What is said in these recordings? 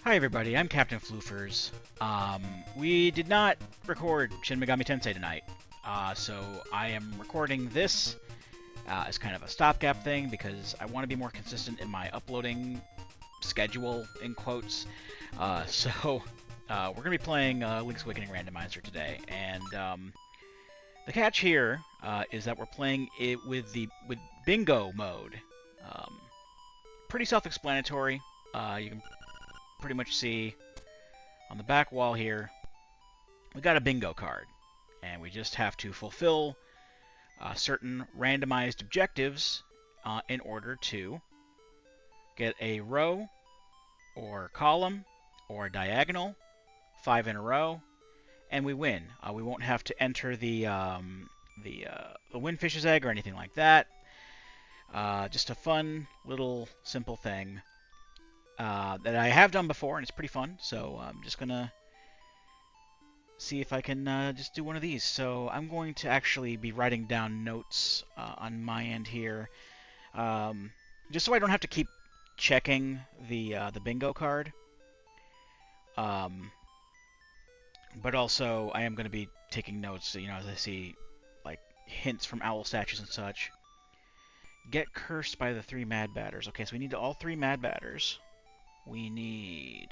Hi everybody, I'm Captain Floofers. We did not record Shin Megami Tensei tonight, so I am recording this as kind of a stopgap thing because I want to be more consistent in my uploading schedule, in quotes. So we're going to be playing Link's Awakening Randomizer today, and the catch here is that we're playing it with bingo mode. Pretty self-explanatory. You can pretty much see on the back wall here, we got a bingo card, and we just have to fulfill certain randomized objectives in order to get a row or column or diagonal 5 in a row, and we win. We won't have to enter the windfish's egg or anything like that. Just a fun little simple thing that I have done before, and it's pretty fun, so I'm just going to see if I can just do one of these. So I'm going to actually be writing down notes on my end here, just so I don't have to keep checking the bingo card. But also, I am going to be taking notes, as I see, like, hints from owl statues and such. Get cursed by the 3 mad batters. Okay, so we need all 3 mad batters. We need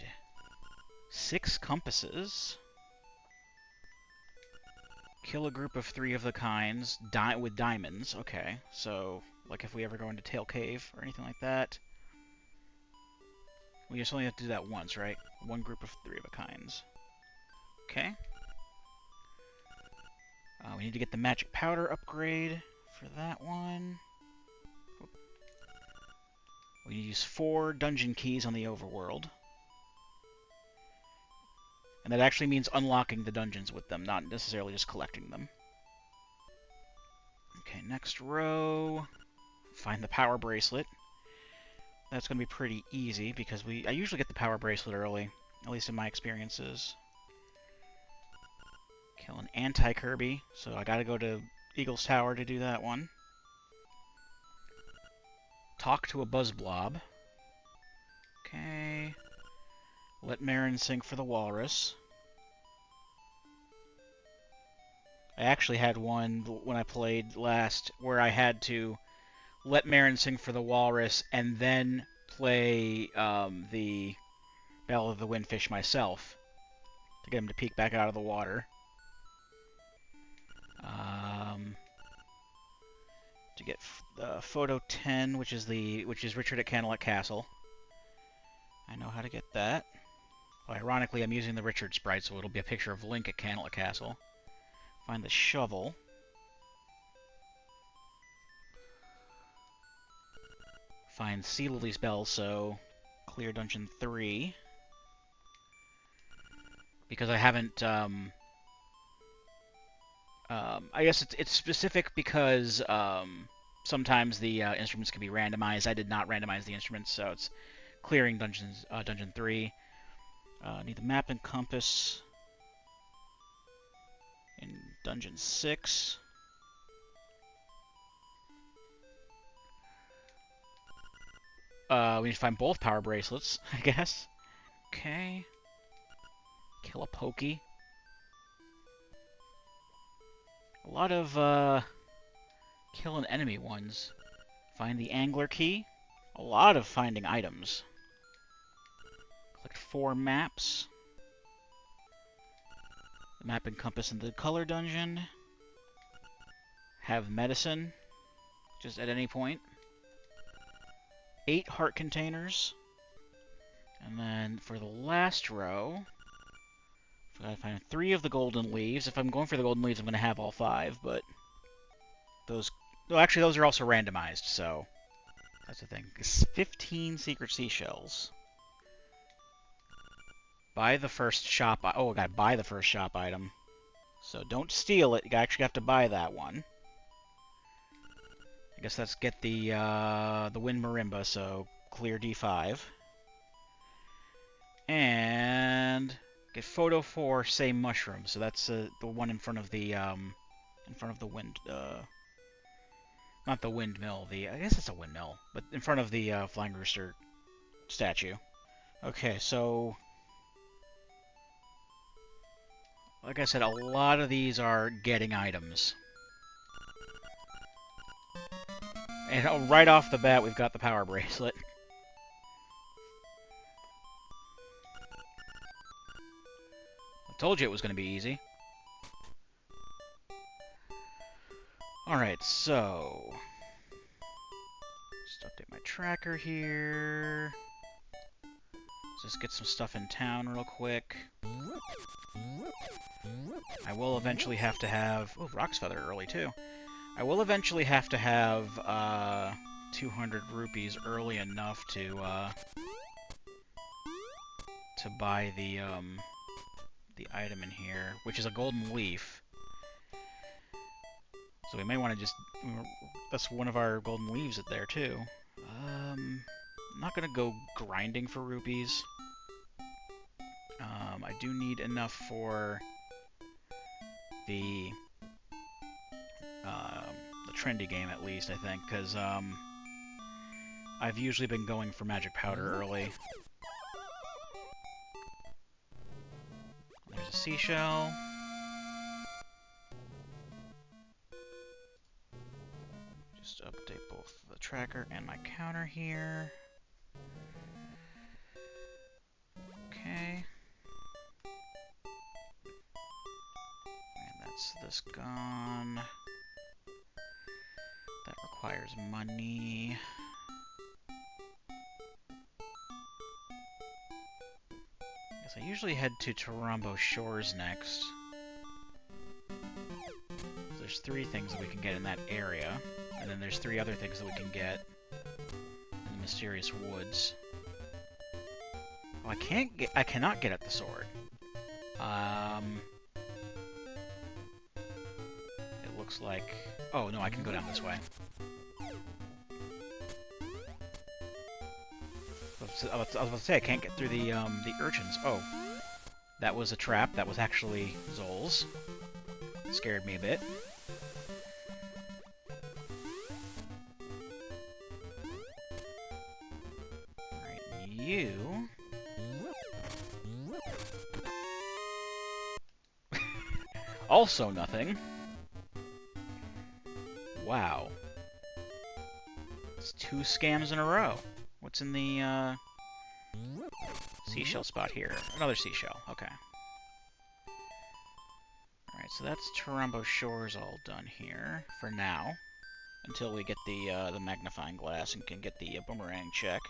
6 compasses. Kill a group of 3 of the kinds with diamonds. Okay, so like if we ever go into Tail Cave or anything like that. We just only have to do that once, right? 1 group of 3 of the kinds. Okay. We need to get the magic powder upgrade for that one. We need to use 4 dungeon keys on the overworld. And that actually means unlocking the dungeons with them, not necessarily just collecting them. Okay, next row. Find the power bracelet. That's going to be pretty easy because I usually get the power bracelet early, at least in my experiences. Kill an anti-Kirby, so I gotta go to Eagle's Tower to do that one. Talk to a buzz blob. Okay. Let Marin sing for the walrus. I actually had one when I played last where I had to let Marin sing for the walrus and then play the Battle of the Windfish myself to get him to peek back out of the water. To get photo 10, which is Richard at Camelot Castle. I know how to get that. Well, ironically, I'm using the Richard sprite, so it'll be a picture of Link at Camelot Castle. Find the shovel. Find Sea Lily's Bell, so clear Dungeon 3. Because I haven't, I guess it's specific because sometimes the instruments can be randomized. I did not randomize the instruments, so it's clearing Dungeon 3. Need the map and compass in Dungeon 6. We need to find both power bracelets, I guess. Okay. Kill a Pokey. A lot of kill an enemy ones. Find the angler key. A lot of finding items. Collect 4 maps. The map and compass in the color dungeon. Have medicine, just at any point. 8 heart containers. And then for the last row, I gotta find 3 of the golden leaves. If I'm going for the golden leaves, I'm gonna have all 5, but those... Well, actually, those are also randomized, so that's the thing. 15 secret seashells. Buy the first shop... Oh, I gotta buy the first shop item. So don't steal it. You actually have to buy that one. I guess let's get the Wind Marimba, so clear D5. And get photo 4, say mushroom. So that's the one in front of the wind... not the windmill, I guess it's a windmill, but in front of the Flying Rooster statue. Okay, so Like I said, a lot of these are getting items. And right off the bat, we've got the power bracelet. I told you it was going to be easy. Alright, so... just update my tracker here. Just get some stuff in town real quick. I will eventually have to have... oh, Rock's Feather early, too. I will eventually have to have 200 rupees early enough to buy the item in here, which is a golden leaf. So we may want to just... that's one of our golden leaves there, too. I'm not going to go grinding for rupees. I do need enough for the trendy game, at least, I think, because I've usually been going for magic powder early. There's a seashell. Just update both the tracker and my counter here. Okay. And that's this gone. That requires money. Guess I usually head to Rando Shores next. There's 3 things that we can get in that area, and then there's 3 other things that we can get in the Mysterious Woods. Well, I cannot get at the sword. It looks like... oh, no, I can go down this way. I was about to say, I can't get through the urchins. Oh, that was a trap. That was actually Zol's. Scared me a bit. Alright, you... also nothing. Wow. It's 2 scams in a row. What's in the, seashell spot here? Another seashell. Okay. Alright, so that's Rando Shores all done here, for now. Until we get the magnifying glass and can get the boomerang check.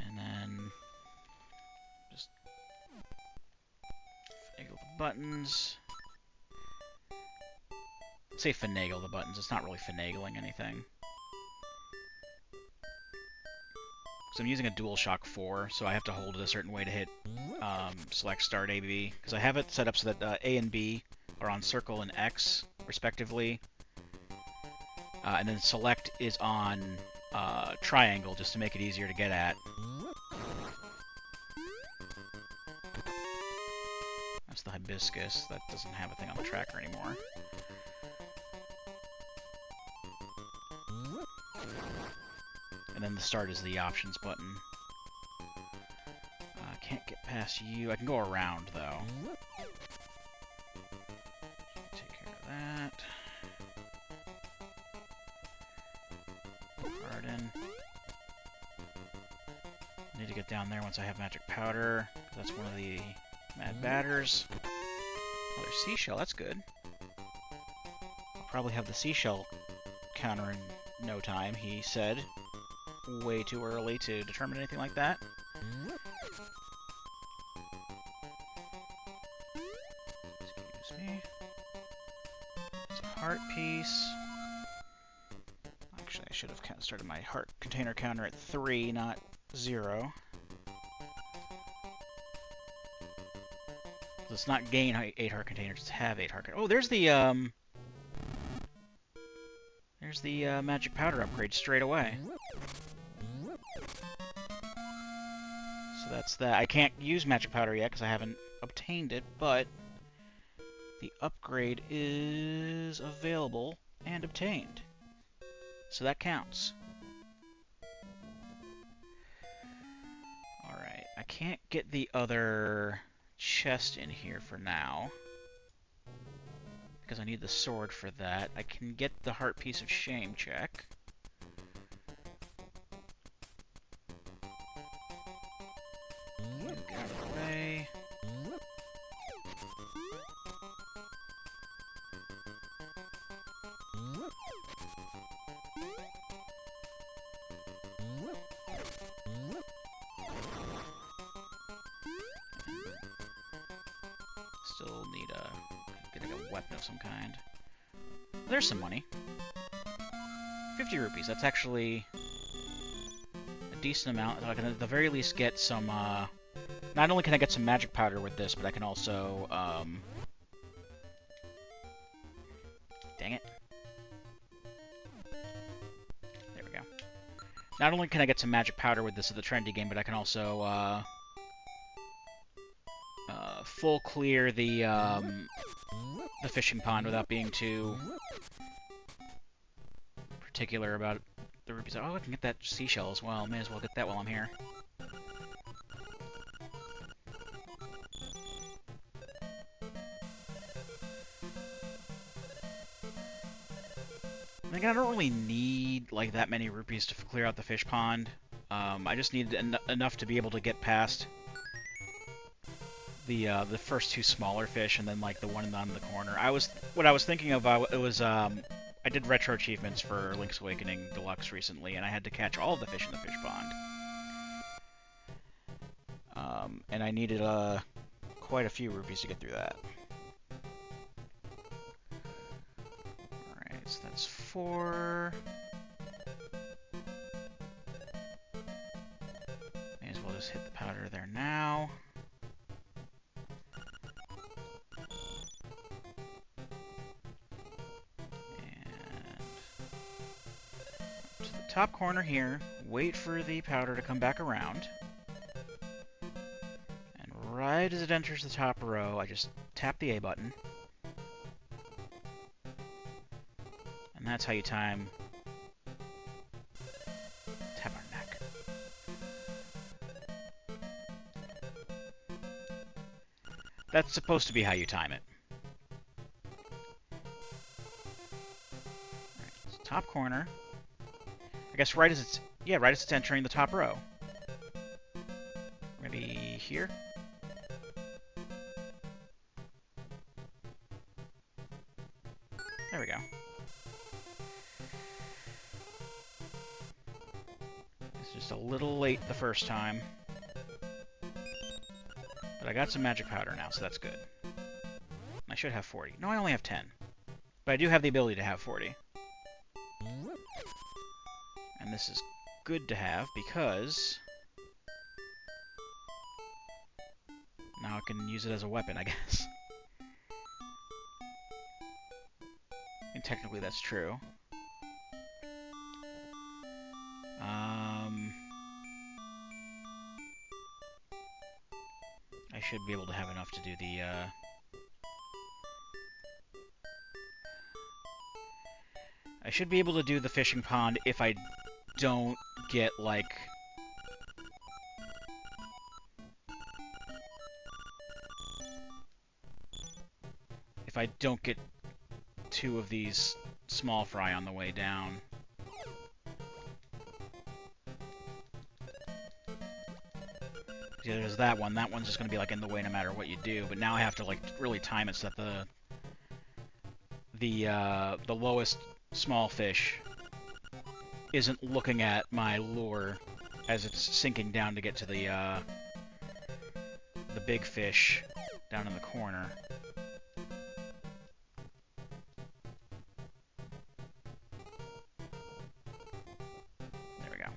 And then... just... finagle the buttons. I'd say finagle the buttons. It's not really finagling anything. I'm using a DualShock 4, so I have to hold it a certain way to hit select, start, A, B, because I have it set up so that A and B are on circle and X, respectively, and then select is on triangle, just to make it easier to get at. That's the hibiscus. That doesn't have a thing on the tracker anymore. And then the start is the options button. I can't get past you. I can go around, though. Take care of that. Garden. Need to get down there once I have magic powder. That's one of the mad batters. Another seashell, that's good. I'll probably have the seashell counter in no time, he said. Way too early to determine anything like that. Excuse me. It's a heart piece. Actually, I should have started my heart container counter at 3, not 0. Let's not gain 8 heart containers, just have 8 heart containers. Oh, there's the magic powder upgrade straight away. So that's that. I can't use magic powder yet because I haven't obtained it, but the upgrade is available and obtained. So that counts. Alright, I can't get the other chest in here for now, because I need the sword for that. I can get the heart piece of shame check. Get out of the way. Still need getting a weapon of some kind. There's some money. 50 rupees. That's actually a decent amount. I can at the very least get some. Not only can I get some magic powder with this, but I can also. Dang it. There we go. Not only can I get some magic powder with this at the trendy game, but I can also full clear the fishing pond without being too particular about the rupees. Oh, I can get that seashell as well. May as well get that while I'm here. I don't really need like that many rupees to clear out the fish pond. I just need enough to be able to get past the first two smaller fish, and then like the one on the corner. What I was thinking of. I did retro achievements for Link's Awakening Deluxe recently, and I had to catch all of the fish in the fish pond. And I needed quite a few rupees to get through that. Alright, so that's 4. May as well just hit the powder there now. Top corner here, wait for the powder to come back around, and right as it enters the top row, I just tap the A button, and that's how you time tap our neck. That's supposed to be how you time it. All right, so top corner. I guess right as it's entering the top row. Maybe here? There we go. It's just a little late the first time. But I got some magic powder now, so that's good. I should have 40. No, I only have 10. But I do have the ability to have 40. And this is good to have because now I can use it as a weapon, I guess. And technically that's true. I should be able to have enough to do the I should be able to do the fishing pond if I don't get, like... If I don't get 2 of these small fry on the way down. Yeah, there's that one. That one's just going to be, like, in the way no matter what you do. But now I have to, like, really time it so that the lowest small fish isn't looking at my lure as it's sinking down to get to the big fish down in the corner. There we go.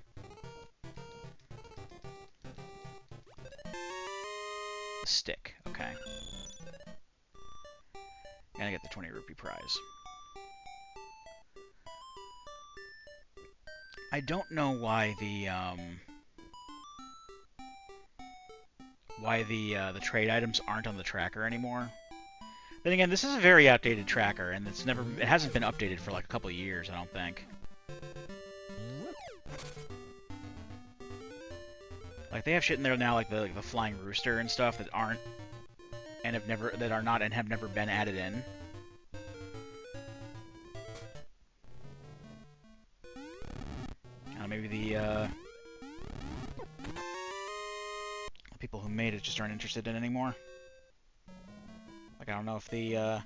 Stick, okay. Gotta get the 20 rupee prize. I don't know why the trade items aren't on the tracker anymore. Then again, this is a very outdated tracker, and it hasn't been updated for like a couple of years, I don't think. Like they have shit in there now, like the flying rooster and stuff that aren't and have never been added in. Maybe the people who made it just aren't interested in it anymore. Like, I don't know if the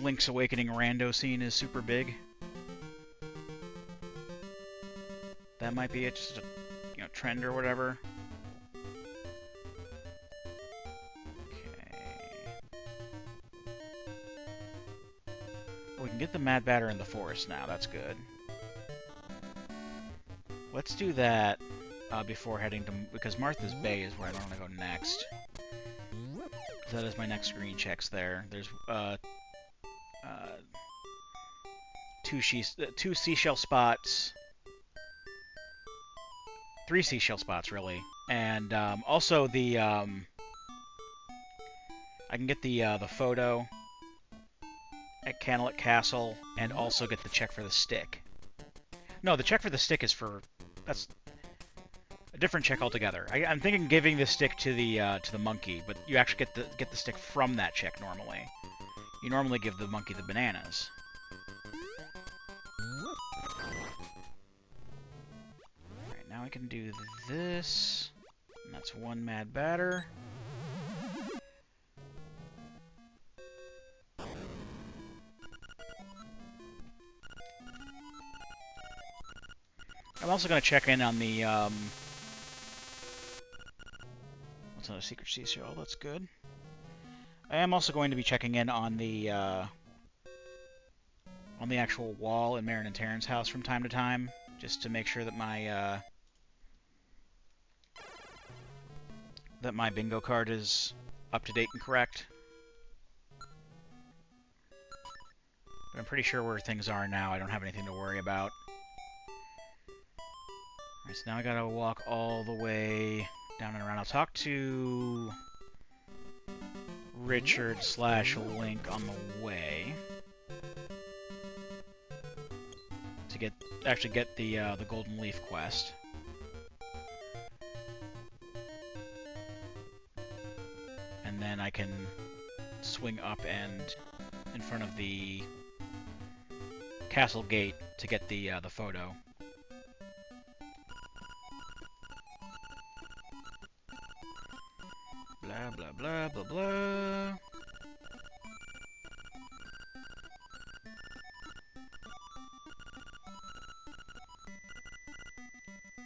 Link's Awakening rando scene is super big. That might be it, just a trend or whatever. We can get the Mad Batter in the forest now. That's good. Let's do that before heading to... Because Martha's Bay is where I want to go next. That is my next screen checks there. There's two seashell spots. 3 seashell spots, really. And also the... I can get the photo at Canelet Castle, and also get the check for the stick. No, the check for the stick is for... That's a different check altogether. I'm thinking giving the stick to the monkey, but you actually get the stick from that check normally. You normally give the monkey the bananas. Alright, now I can do this. And that's 1 Mad Batter. I'm also going to check in on the, what's another secret seashell? That's good. I am also going to be checking in on the actual wall in Marin and Terran's house from time to time, just to make sure that my, bingo card is up to date and correct. But I'm pretty sure where things are now, I don't have anything to worry about. Alright, so now I gotta walk all the way down and around. I'll talk to Richard/Link on the way to actually get the Golden Leaf quest. And then I can swing up and in front of the castle gate to get the photo. Blah, blah, blah, blah, blah.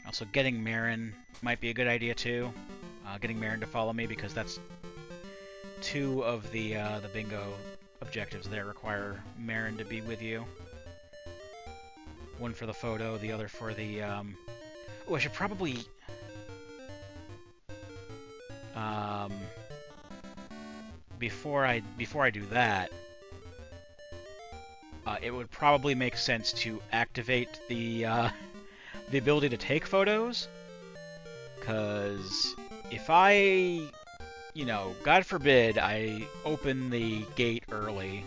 Also, getting Marin might be a good idea, too. Getting Marin to follow me, because that's 2 of the bingo objectives there require Marin to be with you. One for the photo, the other for the... Oh, I should probably... Before I do that, it would probably make sense to activate the ability to take photos, because if I, God forbid, I open the gate early,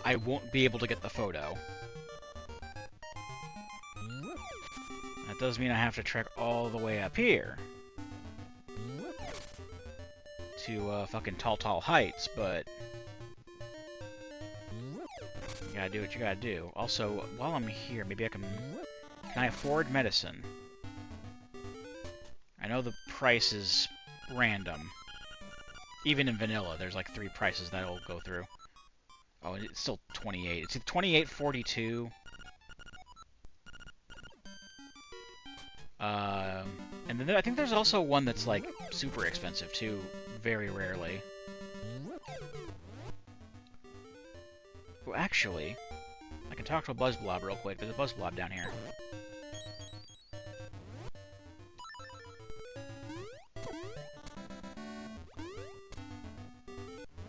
I won't be able to get the photo. That does mean I have to trek all the way up here to fucking Tall Heights, but you gotta do what you gotta do. Also, while I'm here, maybe I can I afford medicine? I know the price is random. Even in vanilla, there's like 3 prices that'll go through. Oh, it's still 28. It's 28.42. And then I think there's also one that's like super expensive too, very rarely. Well, actually, I can talk to a Buzzblob real quick. There's a Buzzblob down here.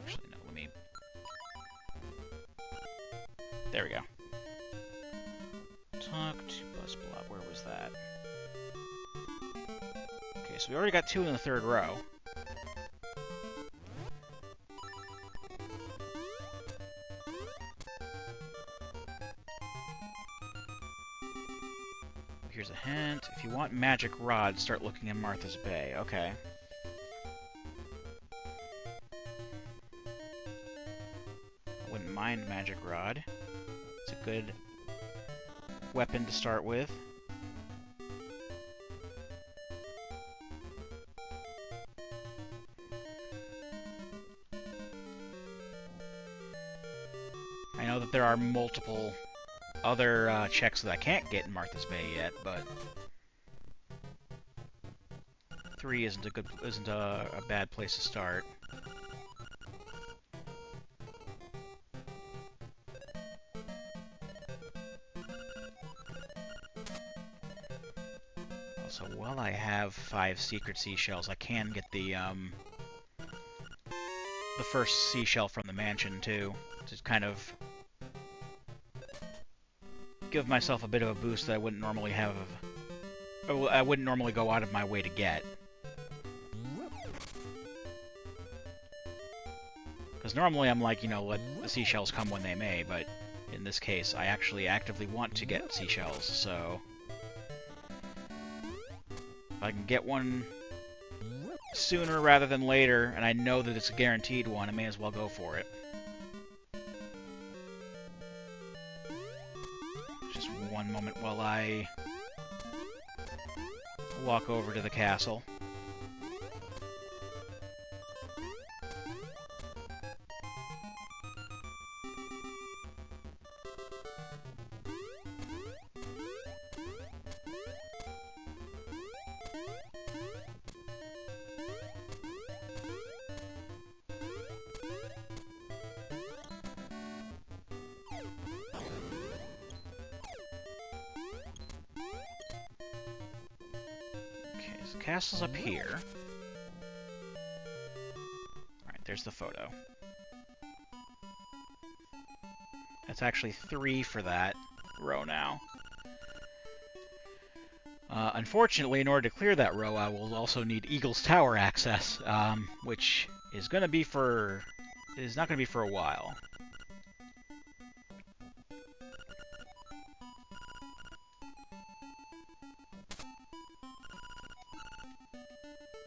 Actually, no, let me... There we go. Talk to Buzzblob. Where was that? Okay, so we already got 2 in the 3rd row. Here's a hint. If you want magic rods, start looking in Martha's Bay. Okay. find magic rod. It's a good weapon to start with. I know that there are multiple other checks that I can't get in Martha's Bay yet, but 3 isn't a bad place to start. Also, while I have 5 secret seashells, I can get the first seashell from the mansion too, to kind of give myself a bit of a boost that I wouldn't normally have. I wouldn't normally go out of my way to get. Because normally I'm like, you know, let the seashells come when they may, but in this case, I actually actively want to get seashells, so if I can get one sooner rather than later, and I know that it's a guaranteed one, I may as well go for it. Just one moment while I walk over to the castle. The castle's up here. Alright, there's the photo. That's actually 3 for that row now. Unfortunately, in order to clear that row, I will also need Eagle's Tower access, which is going to be for... is not going to be for a while.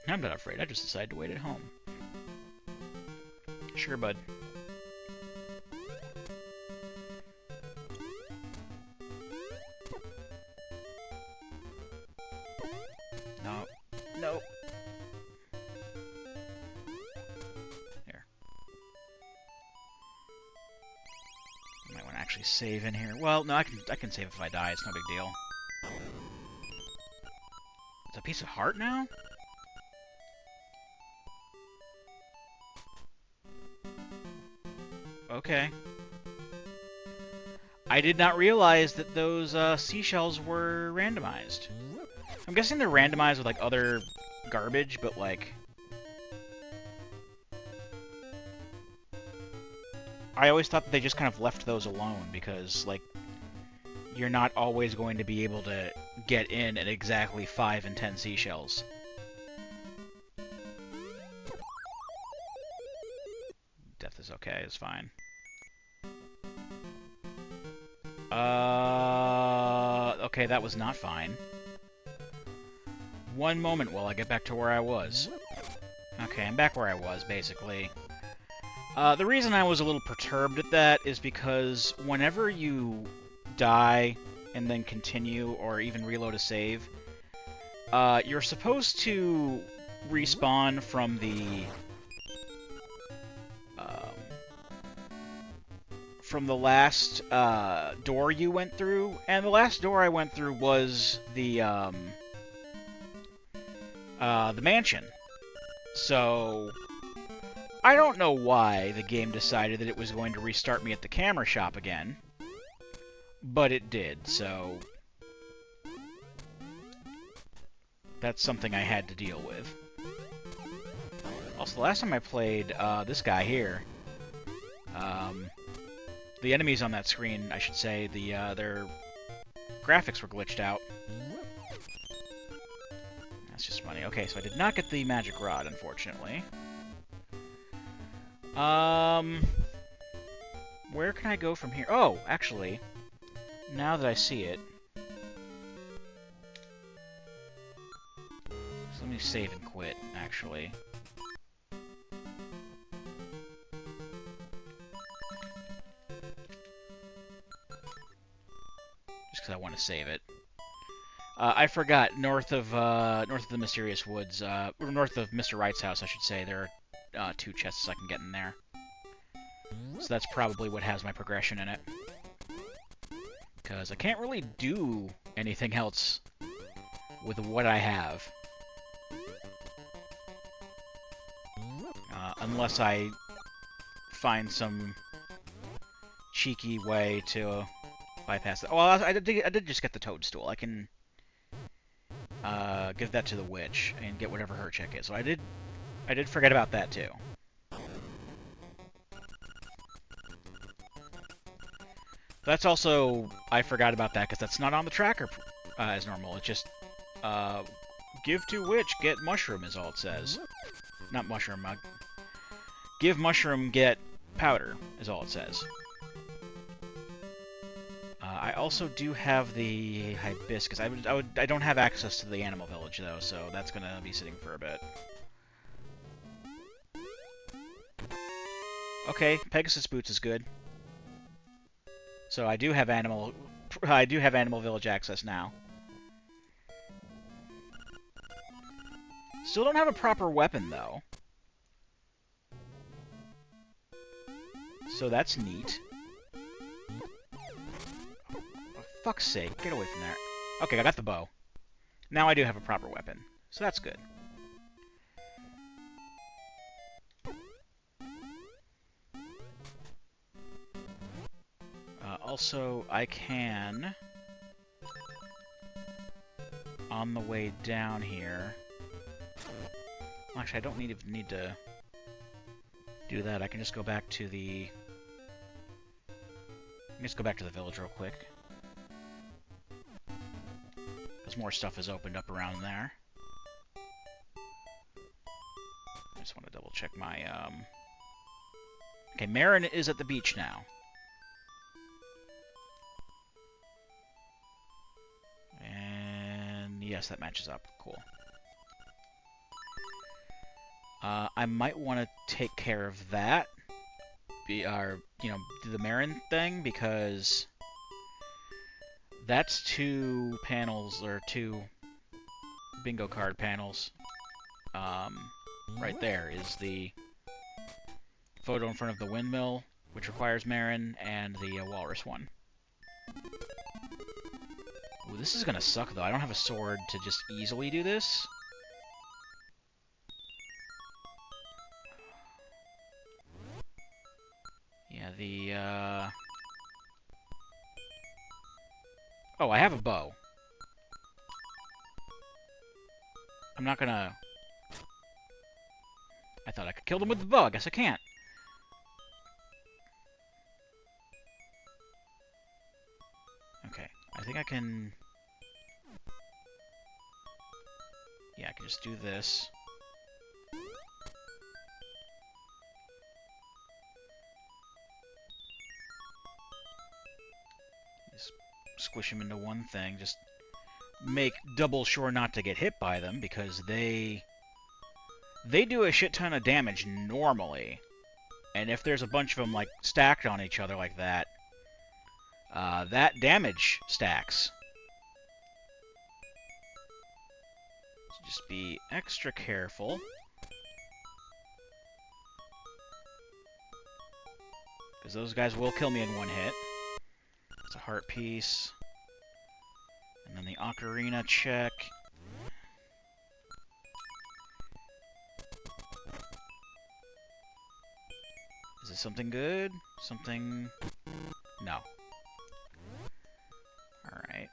I'm not afraid. I just decided to wait at home. Sure, bud. No. No. Here. I might want to actually save in here. Well, no, I can save if I die. It's no big deal. It's a piece of heart now? Okay. I did not realize that those seashells were randomized. I'm guessing they're randomized with, like, other garbage, but, like... I always thought that they just kind of left those alone, because, like, you're not always going to be able to get in at exactly 5 and 10 seashells. Death is okay, it's fine. Okay, that was not fine. One moment while I get back to where I was. Okay, I'm back where I was, basically. The reason I was a little perturbed at that is because whenever you die and then continue, or even reload a save, you're supposed to respawn from the last door you went through, and the last door I went through was the mansion. So I don't know why the game decided that it was going to restart me at the camera shop again, but it did, so that's something I had to deal with. Also, the last time I played this guy here, the enemies on that screen, I should say, their graphics were glitched out. That's just funny. Okay, so I did not get the magic rod, unfortunately. Where can I go from here? Oh, actually, now that I see it... So let me save and quit, actually. want to save it. I forgot, north of the Mysterious Woods, or north of Mr. Wright's house, I should say, there are 2 chests I can get in there. So that's probably what has my progression in it. Because I can't really do anything else with what I have. Unless I find some cheeky way to bypass it. Well, I did just get the toadstool. I can give that to the witch and get whatever her check is. So I did forget about that too. That's also, I forgot about that because that's not on the tracker as normal. It's just give to witch, get mushroom is all it says. Not mushroom. Give mushroom, get powder is all it says. I also do have the hibiscus. I don't have access to the animal village though, so that's gonna be sitting for a bit. Okay, Pegasus boots is good. So I do have animal village access now. Still don't have a proper weapon though. So that's neat. For fuck's sake, get away from there. Okay, I got the bow. Now I do have a proper weapon. So that's good. Also, I can, on the way down here... Actually, I don't need to do that. I can just go back to the... Let's go back to the village real quick. Because more stuff has opened up around there. I just want to double check my... Okay, Marin is at the beach now. And yes, that matches up. Cool. I might want to take care of that. Do the Marin thing, because that's 2 panels, or 2 bingo card panels. Right there is the photo in front of the windmill, which requires Marin, and the walrus one. Ooh, this is gonna suck, though. I don't have a sword to just easily do this. Yeah, Oh, I have a bow. I'm not gonna... I thought I could kill them with the bow. I guess I can't. Okay, I think I can... Yeah, I can just do this. Just squish them into one thing. Just make double sure not to get hit by them, because they do a shit ton of damage normally. And if there's a bunch of them like stacked on each other like that, that damage stacks. So just be extra careful. Because those guys will kill me in one hit. It's a heart piece. And then the ocarina check. Is it something good? Something... No. Alright.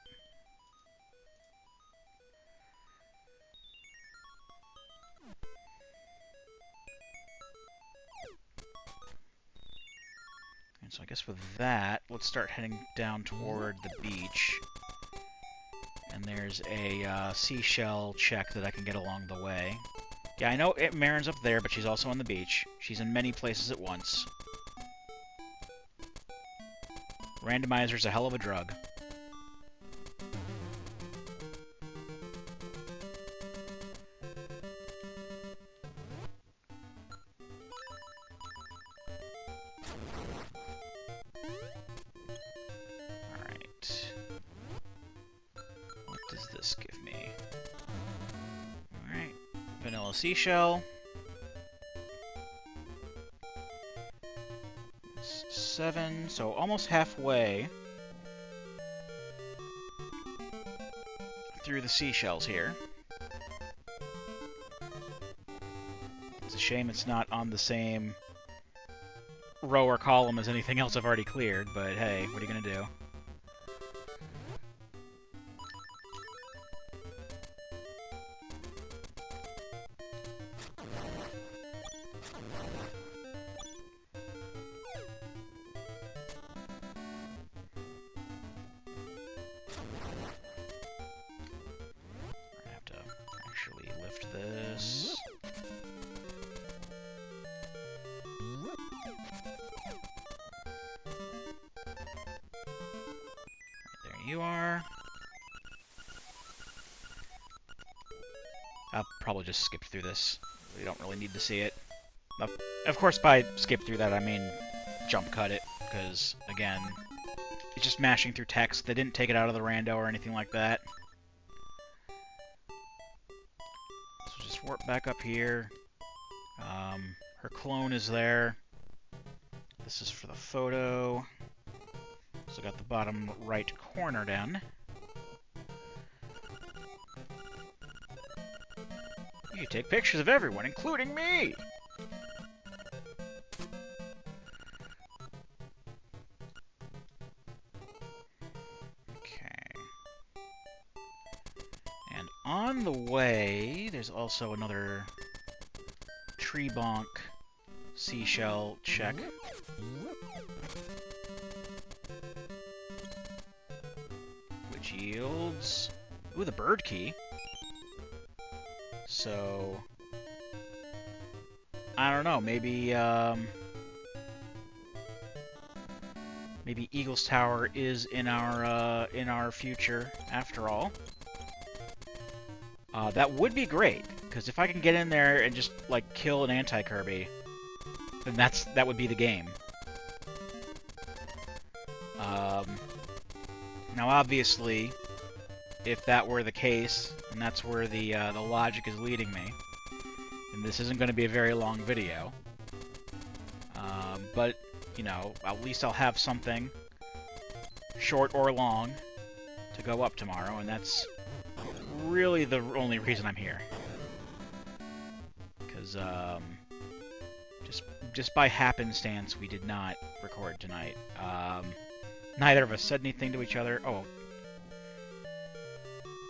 And so I guess with that, let's start heading down toward the beach. And there's a seashell check that I can get along the way. Yeah, I know Marin's up there, but she's also on the beach. She's in many places at once. Randomizer's a hell of a drug. Alright. does this give me? Alright. Vanilla seashell. 7, so almost halfway through the seashells here. It's a shame it's not on the same row or column as anything else I've already cleared, but hey, what are you gonna do? I have to actually lift this. There you are. I'll probably just skip through this. We don't really need to see it. Of course, by skip through that, I mean jump cut it, because, again, it's just mashing through text. They didn't take it out of the rando or anything like that. So just warp back up here. Her clone is there. This is for the photo. So got the bottom right corner done. You take pictures of everyone, including me! Okay. And on the way, there's also another tree bonk seashell check. Which yields... Ooh, the bird key. So... I don't know, maybe, maybe Eagle's Tower is in our future, after all. That would be great, because if I can get in there and just, like, kill an anti-Kirby, then that would be the game. Now, obviously, if that were the case, and that's where the logic is leading me, and this isn't going to be a very long video, but, you know, at least I'll have something, short or long, to go up tomorrow, and that's really the only reason I'm here. Because, just by happenstance, we did not record tonight. Neither of us said anything to each other. Oh,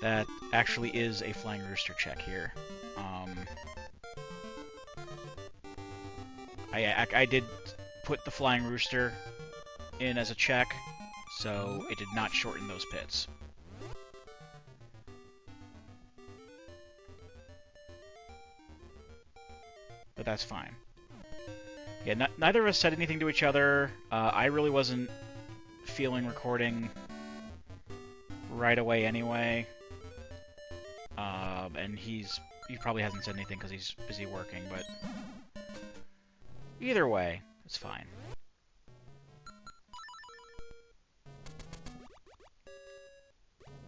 that actually is a Flying Rooster check here. I did put the Flying Rooster in as a check, so it did not shorten those pits. But that's fine. Yeah, neither of us said anything to each other. I really wasn't feeling recording right away anyway. And he probably hasn't said anything because he's busy working, but either way, it's fine.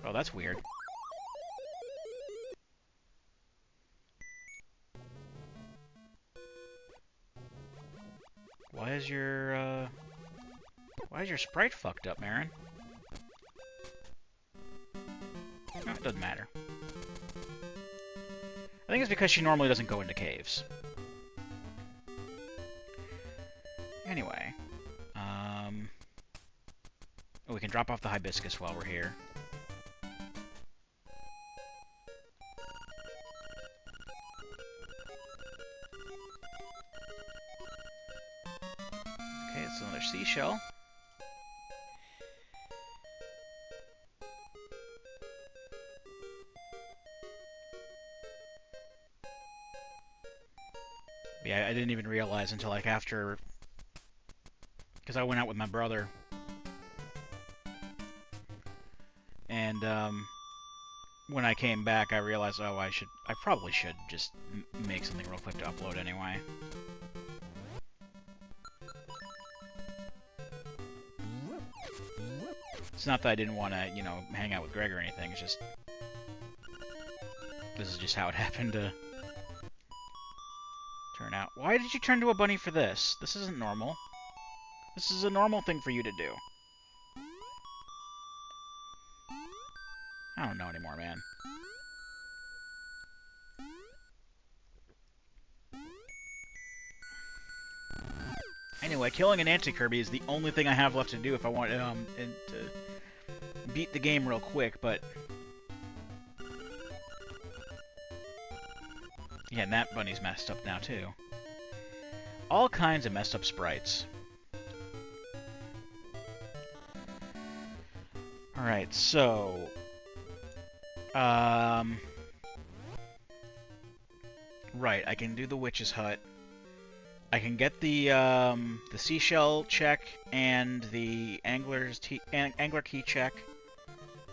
Oh, that's weird. Why is your sprite fucked up, Marin? No, it doesn't matter. I think it's because she normally doesn't go into caves. Anyway, oh, we can drop off the hibiscus while we're here. Okay, it's another seashell. Yeah, I didn't even realize until, like, after... Because I went out with my brother. And, when I came back, I realized, oh, I probably should just make something real quick to upload anyway. It's not that I didn't want to, you know, hang out with Greg or anything, it's just... This is just how it happened to turn out. Why did you turn to a bunny for this? This isn't normal. This is a normal thing for you to do. I don't know anymore, man. Anyway, killing an anti-Kirby is the only thing I have left to do if I want to beat the game real quick, but... Yeah, and that bunny's messed up now, too. All kinds of messed up sprites. Alright, so... Right, I can do the witch's hut. I can get the seashell check and the angler key check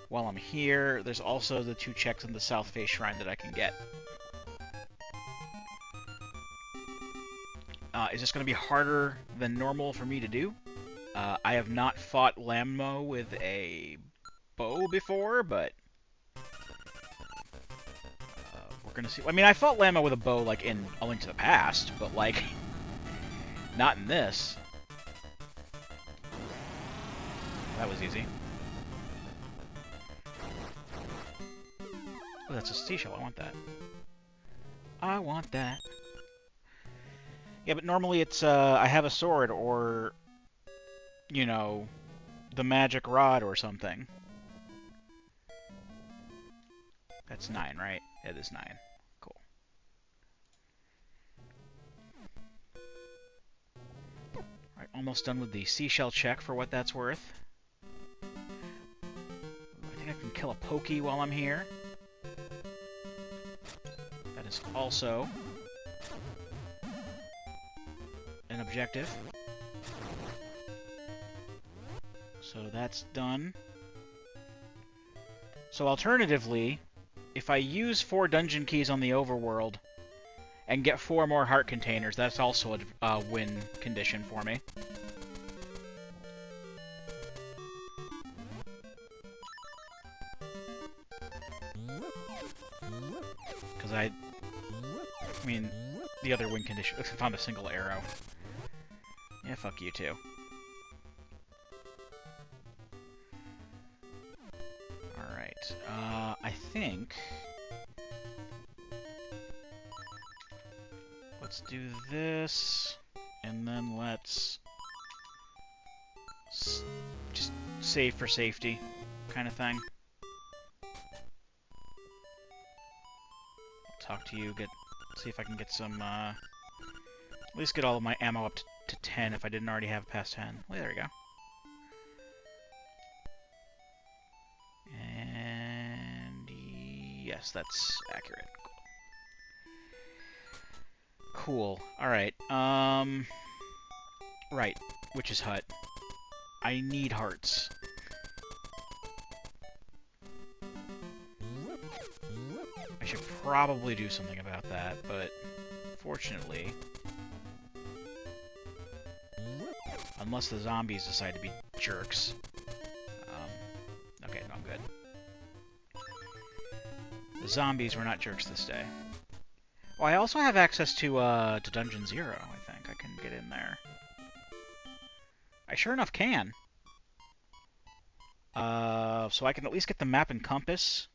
while I'm here. There's also the 2 checks in the South Face Shrine that I can get. Is this going to be harder than normal for me to do? I have not fought Lammo with a bow before, but we're going to see. I mean, I fought Lammo with a bow, like, in A Link to the Past, but, like, not in this. That was easy. Oh, that's a seashell. I want that. I want that. Yeah, but normally it's, I have a sword or, you know, the magic rod or something. That's 9, right? It is 9. Cool. Alright, almost done with the seashell check for what that's worth. I think I can kill a Pokey while I'm here. That is also an objective. So that's done. So alternatively, if I use 4 dungeon keys on the overworld and get 4 more heart containers, that's also a win condition for me. Because I mean, the other win condition... I found a single arrow. Yeah, fuck you too. Alright, I think... Let's do this, and then let's... just save for safety, kind of thing. I'll talk to you, see if I can get some, at least get all of my ammo up to 10 if I didn't already have past 10. Well, there we go. And yes, that's accurate. Cool. Alright, right, Witch's Hut. I need hearts. I should probably do something about that, but fortunately... Unless the zombies decide to be jerks. Okay, no, I'm good. The zombies were not jerks this day. Oh, I also have access to Dungeon 0, I think. I can get in there. I sure enough can. So I can at least get the map and compass.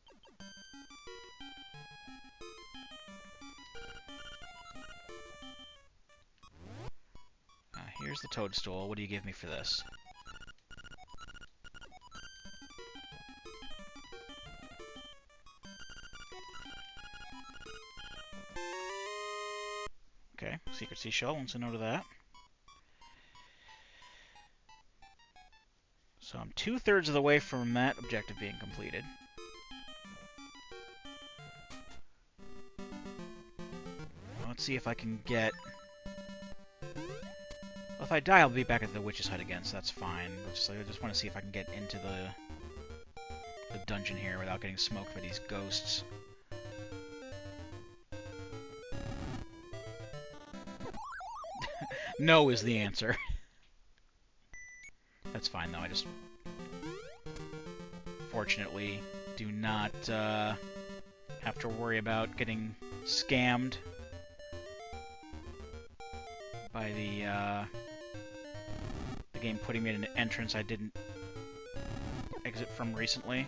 Here's the toadstool. What do you give me for this? Okay, secret seashell. Wants to know to that. So I'm 2/3 of the way from that objective being completed. Let's see if I can get... Well, if I die, I'll be back at the Witch's Hut again, so that's fine. I just want to see if I can get into the dungeon here without getting smoked by these ghosts. No is the answer. That's fine, though. I just... Fortunately, do not have to worry about getting scammed by the game putting me in an entrance I didn't exit from recently.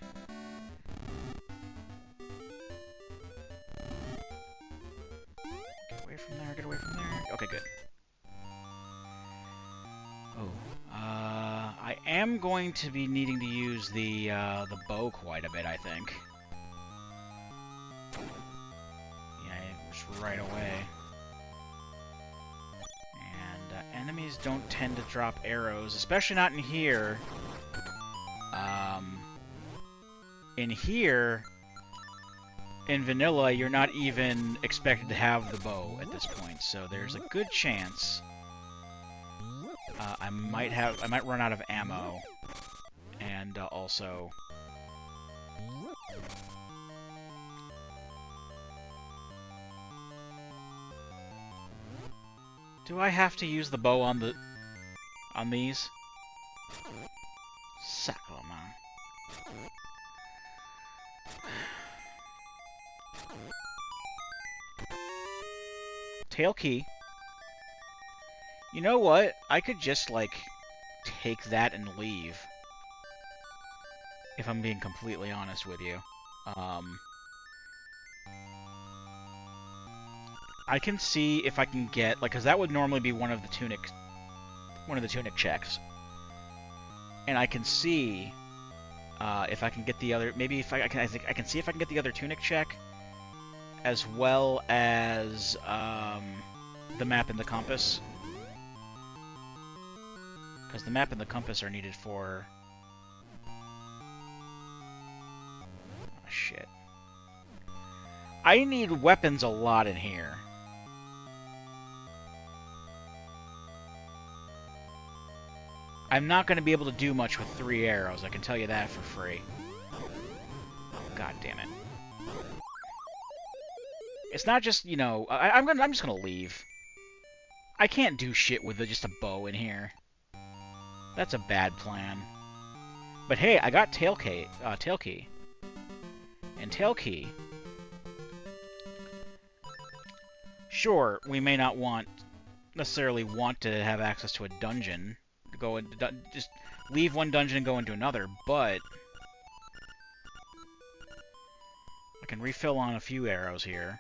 Get away from there, get away from there. Okay, good. Oh, I am going to be needing to use the bow quite a bit, I think. Yeah, just right away. And enemies don't tend to drop arrows, especially not in here. In here, in vanilla, you're not even expected to have the bow at this point, so there's a good chance I might run out of ammo, and also do I have to use the bow on these? Sacco, man. Tail key. You know what? I could just, like, take that and leave. If I'm being completely honest with you. I can see if I can get, like, because that would normally be one of the tunic checks. And I can see if I can get the other, maybe if I can see if I can get the other tunic check, as well as the map and the compass. Because the map and the compass are needed for... Oh, shit. I need weapons a lot in here. I'm not going to be able to do much with 3 arrows, I can tell you that for free. God damn it. It's not just, you know... I'm just going to leave. I can't do shit with just a bow in here. That's a bad plan. But hey, I got tail key. And tail key... Sure, we may not necessarily want to have access to a dungeon, to go and just leave one dungeon and go into another, but I can refill on a few arrows here.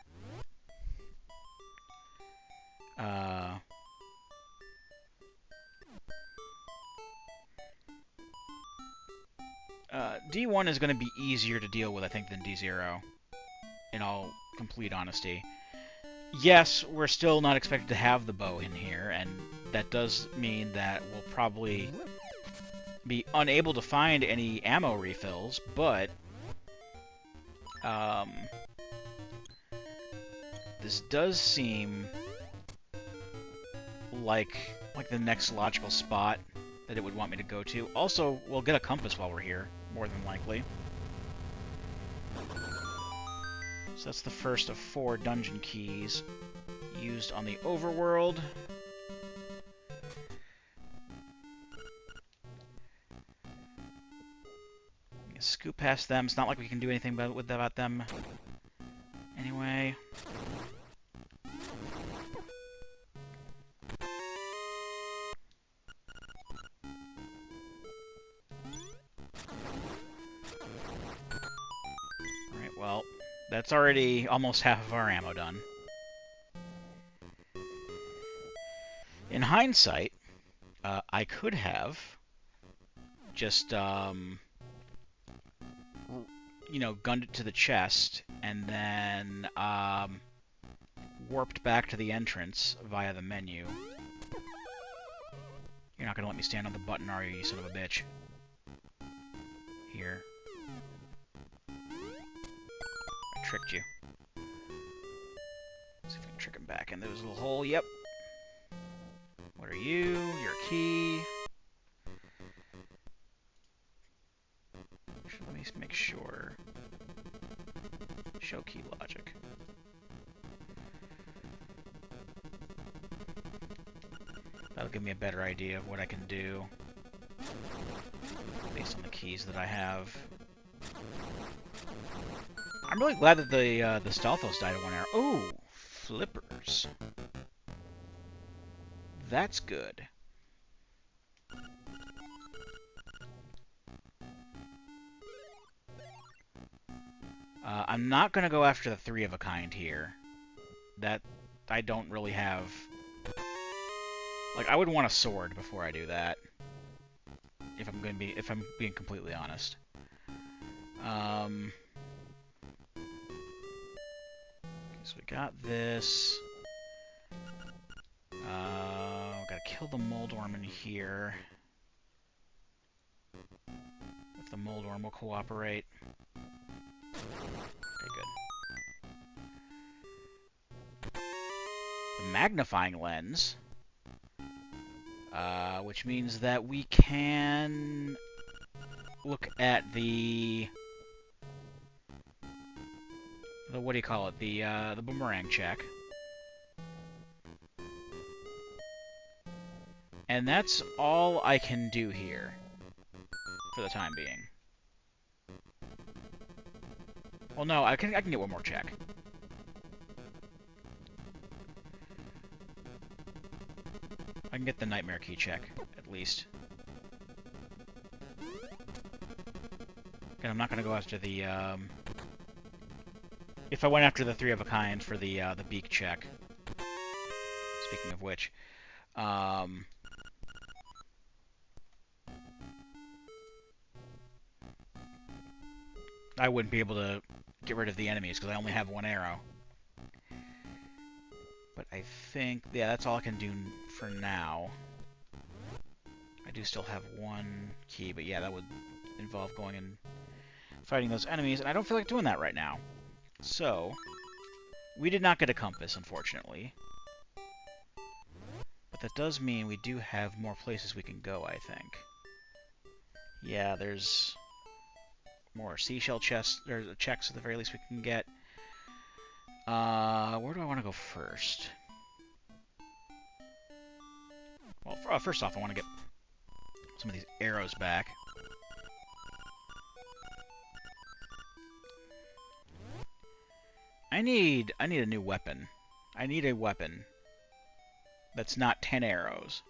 D1 is going to be easier to deal with, I think, than D0, in all complete honesty. Yes, we're still not expected to have the bow in here, and that does mean that we'll probably be unable to find any ammo refills, but this does seem like the next logical spot that it would want me to go to. Also, we'll get a compass while we're here, more than likely. So that's the first of 4 dungeon keys used on the overworld. We can scoop past them. It's not like we can do anything about them anyway. Alright, well, that's already almost half of our ammo done. In hindsight, I could have just, you know, gunned it to the chest and then warped back to the entrance via the menu. You're not going to let me stand on the button, are you, you son of a bitch? Here. I tricked you. Let's see if we can trick him back into his little hole. Yep. What are you? You're a key. Let me make sure. Show key logic. That'll give me a better idea of what I can do based on the keys that I have. I'm really glad that the Stalfos died in one arrow. Oh, flippers. That's good. I'm not going to go after the 3 of a kind here. That I don't really have. Like, I would want a sword before I do that. If I'm being completely honest. So we got this. Gotta kill the Moldworm in here. If the Moldworm will cooperate. Okay, good. The magnifying lens. Which means that we can look at the what do you call it? The boomerang check. And that's all I can do here for the time being. Well, no, I can get one more check. I can get the Nightmare Key check, at least. Again, I'm not going to go after the, if I went after the 3 of a kind for the beak check. Speaking of which, I wouldn't be able to get rid of the enemies because I only have 1 arrow. But I think, yeah, that's all I can do for now. I do still have 1 key, but yeah, that would involve going and fighting those enemies, and I don't feel like doing that right now. So, we did not get a compass, unfortunately. But that does mean we do have more places we can go, I think. Yeah, there's more seashell chests, or checks at the very least we can get. Where do I want to go first? Well, first off, I want to get some of these arrows back. I need a new weapon. I need a weapon that's not 10 arrows.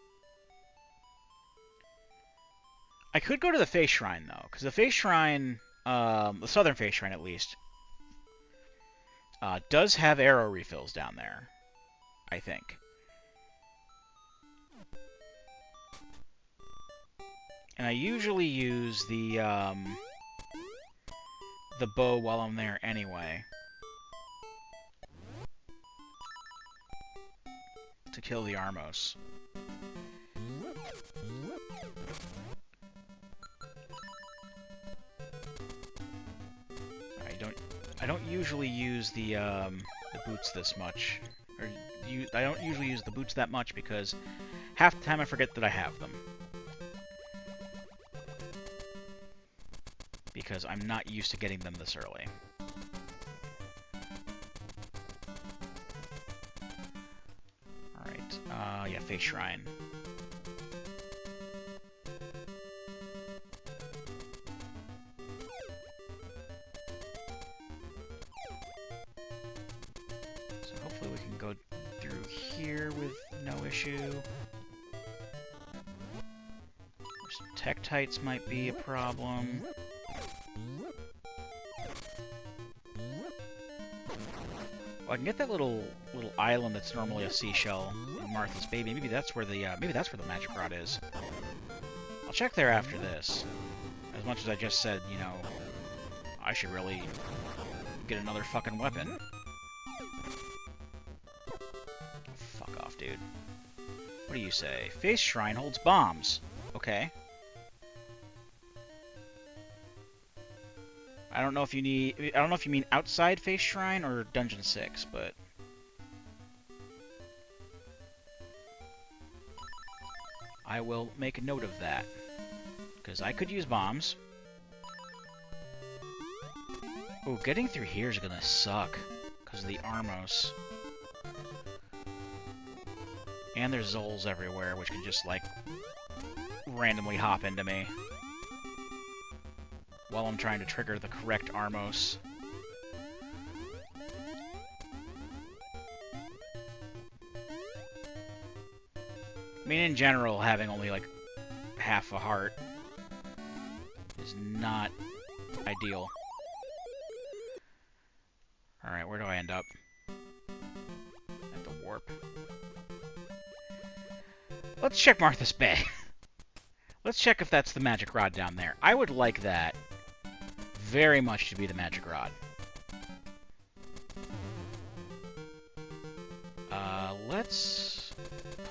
I could go to the Face Shrine, though, because the Face Shrine, the Southern Face Shrine at least, does have arrow refills down there, I think. And I usually use the bow while I'm there anyway. To kill the Armos. I don't usually use the boots this much. I don't usually use the boots that much because half the time I forget that I have them. Because I'm not used to getting them this early. Alright, yeah, Face Shrine. So hopefully we can go through here with no issue. Some Tektites might be a problem. Well, I can get that little island that's normally a seashell in Martha's Baby. Maybe that's where the magic rod is. I'll check there after this. As much as I just said, you know, I should really get another fucking weapon. Fuck off, dude. What do you say? Face Shrine holds bombs. Okay. I don't know if you mean outside Face Shrine or Dungeon 6, but I will make a note of that. Because I could use bombs. Oh, getting through here is gonna suck. Because of the Armos. And there's Zols everywhere, which can just, like, randomly hop into me while I'm trying to trigger the correct Armos. I mean, in general, having only, like, half a heart is not ideal. Alright, where do I end up? At the warp. Let's check Martha's Bay. Let's check if that's the magic rod down there. I would like that very much to be the magic rod. Let's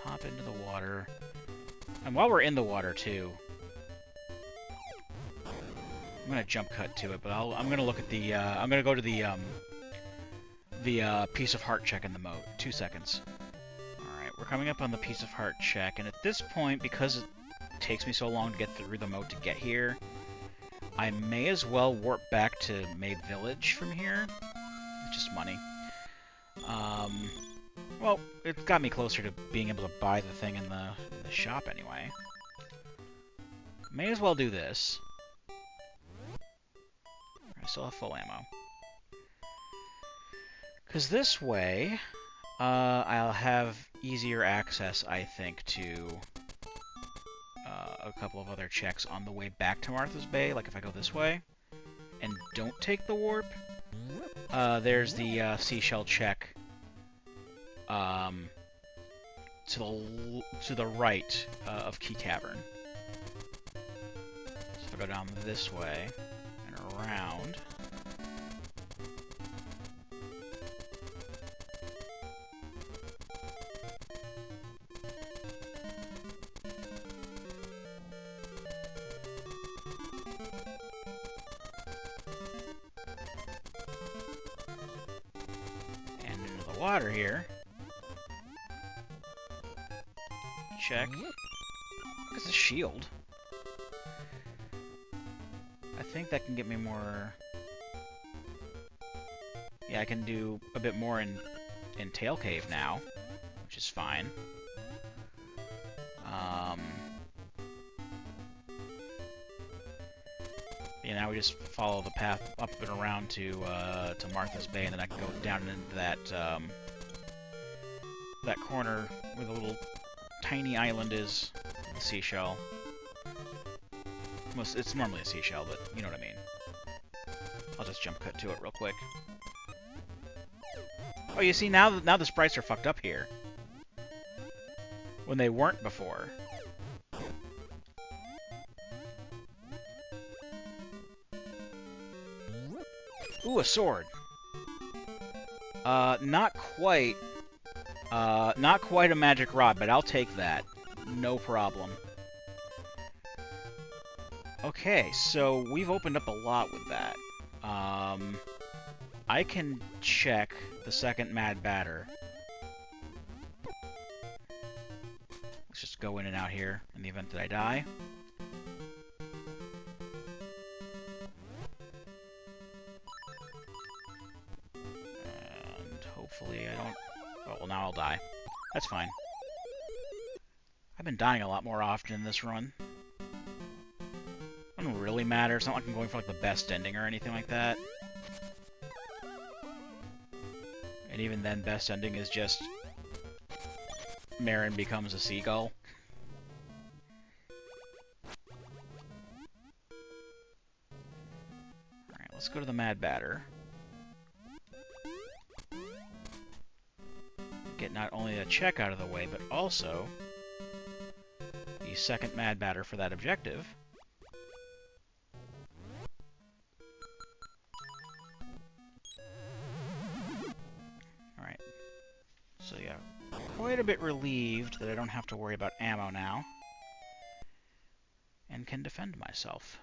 hop into the water. And while we're in the water, too, I'm gonna jump cut to it, but I'm gonna look at the, I'm gonna go to the piece of heart check in the moat. 2 seconds. Alright, we're coming up on the piece of heart check, and at this point, because it takes me so long to get through the moat to get here, I may as well warp back to Mabe Village from here. It's just money. Well, it got me closer to being able to buy the thing in the shop anyway. May as well do this. I still have full ammo. Because this way, I'll have easier access, I think, to a couple of other checks on the way back to Martha's Bay. Like if I go this way and don't take the warp, there's the seashell check to the right of Key Cavern. So if I go down this way and around. And into the water here. Check. It's a shield. I think that can get me more... Yeah, I can do a bit more in Tail Cave now, which is fine. Yeah, now we just follow the path up and around to Martha's Bay, and then I can go down into that that corner where the little tiny island is, the seashell. Well, it's normally a seashell, but you know what I mean. I'll just jump cut to it real quick. Oh, you see, now the sprites are fucked up here. When they weren't before. Ooh, a sword. Not quite a magic rod, but I'll take that. No problem. Okay, so we've opened up a lot with that. I can check the second Mad Batter. Let's just go in and out here in the event that I die. And hopefully I don't... Oh, well, now I'll die. That's fine. I've been dying a lot more often in this run. It doesn't really matter. It's not like I'm going for like the best ending or anything like that. And even then, best ending is just Marin becomes a seagull. Alright, let's go to the Mad Batter. Get not only a check out of the way, but also the second Mad Batter for that objective. Alright. So yeah, quite a bit relieved that I don't have to worry about ammo now. And can defend myself.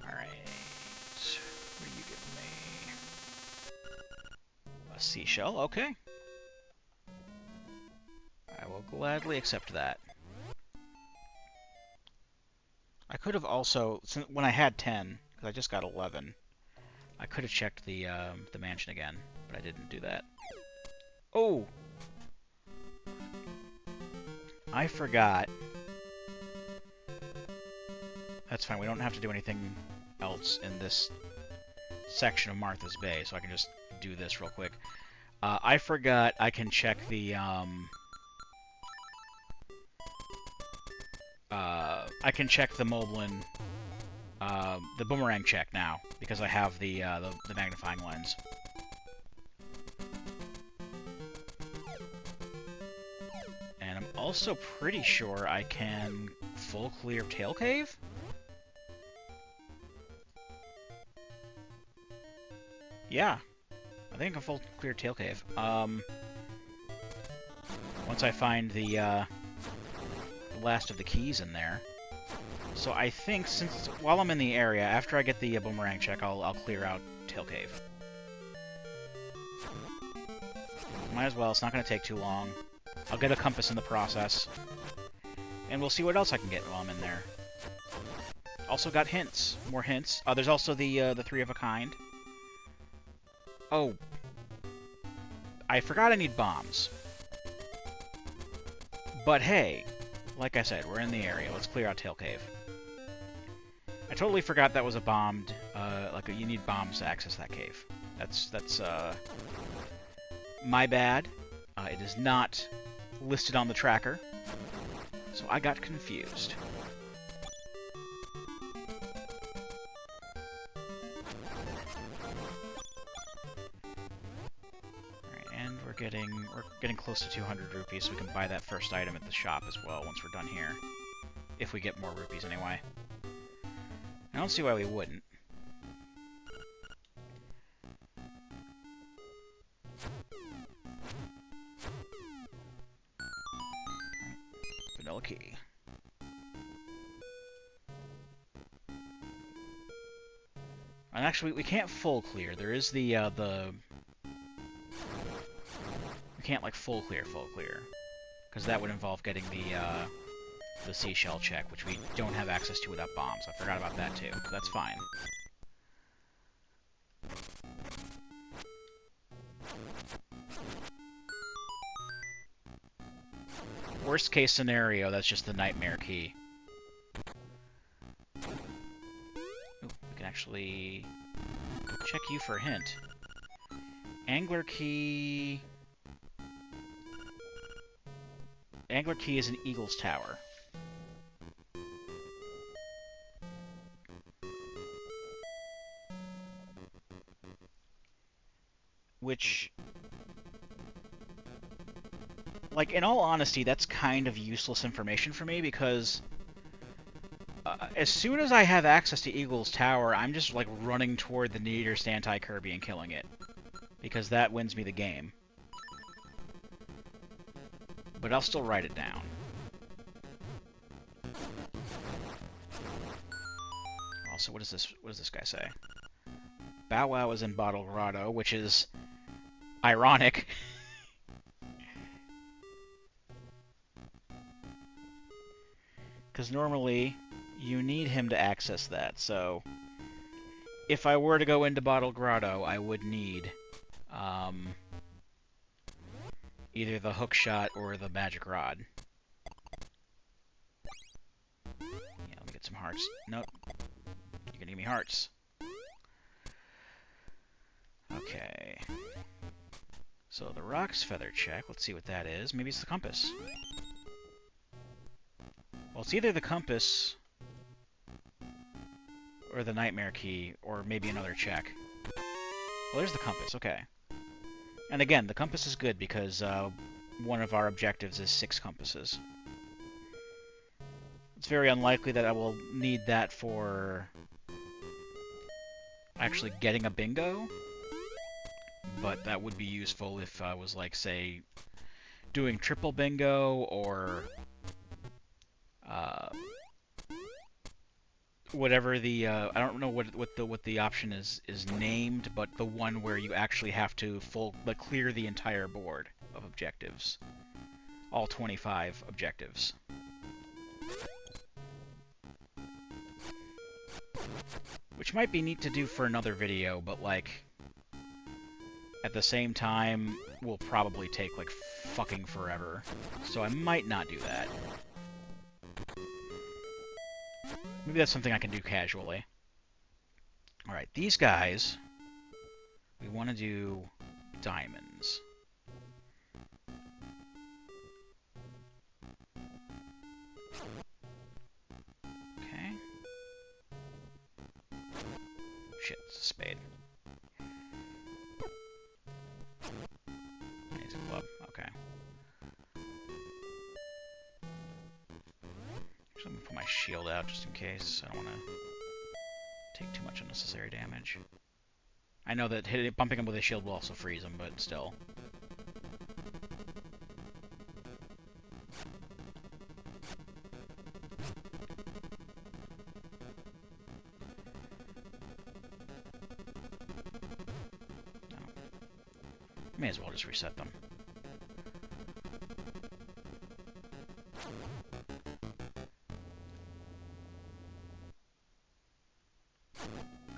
Alright. What do you give me? A seashell, okay. I will gladly accept that. I could have also, when I had 10, because I just got 11, I could have checked the mansion again, but I didn't do that. Oh! I forgot. That's fine, we don't have to do anything else in this section of Martha's Bay, so I can just do this real quick. I forgot I can check the I can check the Moblin, the boomerang check now, because I have the magnifying lens. And I'm also pretty sure I can full clear Tail Cave? Yeah. I think I can full clear Tail Cave. Once I find the last of the keys in there. So I think since while I'm in the area, after I get the boomerang check, I'll clear out Tail Cave. Might as well. It's not going to take too long. I'll get a compass in the process, and we'll see what else I can get while I'm in there. Also got hints, more hints. There's also the 3 of a kind. Oh, I forgot I need bombs. But hey, like I said, we're in the area. Let's clear out Tail Cave. I totally forgot that was a bombed. You need bombs to access that cave. That's my bad. It is not listed on the tracker, so I got confused. Alright, and we're getting close to 200 rupees, so we can buy that first item at the shop as well once we're done here. If we get more rupees anyway. I don't see why we wouldn't. Vanilla key. And actually, we can't full clear. There is the we can't like full clear, because that would involve getting the seashell check, which we don't have access to without bombs. I forgot about that too. That's fine. Worst case scenario, that's just the nightmare key. Ooh, we can actually check you for a hint. Angler key... Angler key is an Eagle's Tower. Which... Like, in all honesty, that's kind of useless information for me, because as soon as I have access to Eagle's Tower, I'm just, like, running toward the nearest anti-Kirby and killing it. Because that wins me the game. But I'll still write it down. Also, what does this guy say? Bow Wow is in Bottle Grotto, which is ironic. Because normally, you need him to access that, so... If I were to go into Bottle Grotto, I would need... either the hook shot or the magic rod. Yeah, let me get some hearts. Nope. You're gonna give me hearts. Okay. So the Rock's Feather check, let's see what that is. Maybe it's the compass. Well, it's either the compass or the nightmare key, or maybe another check. Well, there's the compass, okay. And again, the compass is good because one of our objectives is 6 compasses. It's very unlikely that I will need that for actually getting a bingo, but that would be useful if I was, like, say, doing triple bingo or whatever the I don't know what the option is named, but the one where you actually have to clear the entire board of objectives, all 25 objectives. Which might be neat to do for another video, but like at the same time will probably take like fucking forever, so I might not do that. Maybe that's something I can do casually. Alright, these guys, we want to do diamonds. shit, it's a spade. It's a club, okay. Actually, I'm gonna put my shield out just in case. I don't want to take too much unnecessary damage. I know that bumping him with a shield will also freeze him, but still. May as well just reset them.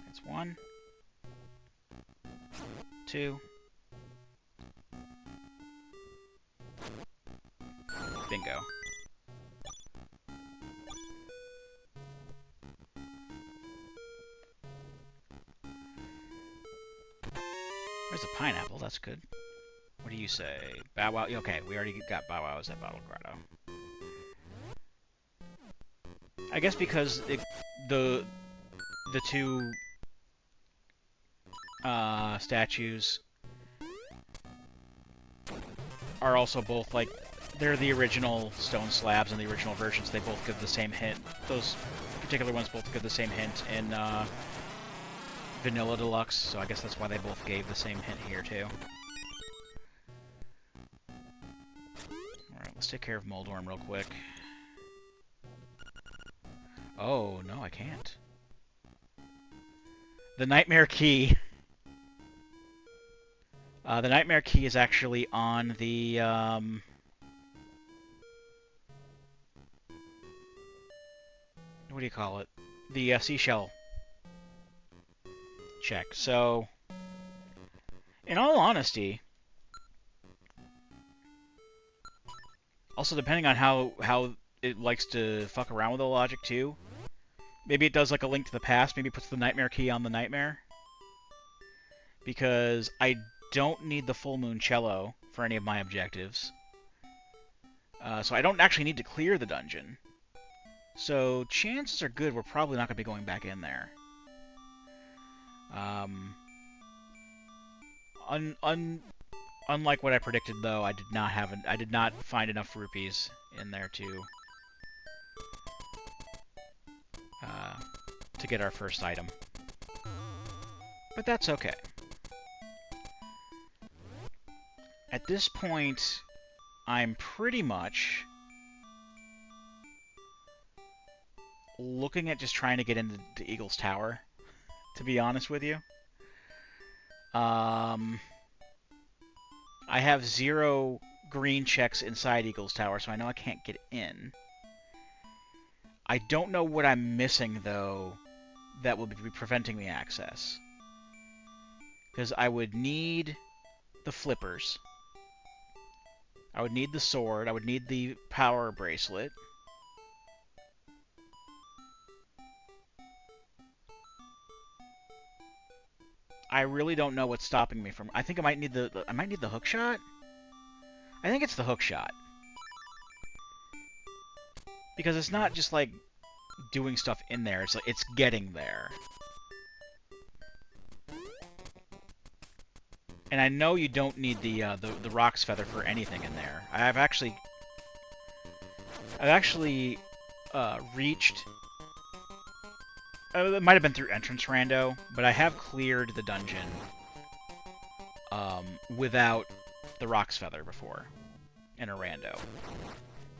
That's 1, 2. Bingo. There's a pineapple, that's good. What do you say? Bow Wow? Okay, we already got Bow Wows at Battle Grotto. I guess because the two statues are also both, like, they're the original stone slabs and the original versions. They both give the same hint. Those particular ones both give the same hint in Vanilla Deluxe, so I guess that's why they both gave the same hint here, too. Alright, let's take care of Moldorm real quick. Oh, no, I can't. The Nightmare Key. The Nightmare Key is actually on the, what do you call it? The seashell check. So, in all honesty, also depending on how it likes to fuck around with the logic too, maybe it does like a Link to the Past, maybe it puts the Nightmare Key on the Nightmare. Because I don't need the Full Moon Cello for any of my objectives. So I don't actually need to clear the dungeon. So chances are good we're probably not going to be going back in there. Unlike what I predicted, though, I did not find enough rupees in there to get our first item. But that's okay. At this point, I'm pretty much looking at just trying to get into Eagle's Tower, to be honest with you. I have 0 green checks inside Eagle's Tower, so I know I can't get in. I don't know what I'm missing, though, that will be preventing me access. Because I would need the flippers. I would need the sword. I would need the power bracelet. I really don't know what's stopping me from. I think I might need the hook shot. I think it's the hook shot. Because it's not just like doing stuff in there. It's like it's getting there. And I know you don't need the Rock's Feather for anything in there. I've actually reached. It might have been through entrance rando, but I have cleared the dungeon without the Rock's Feather before in a rando.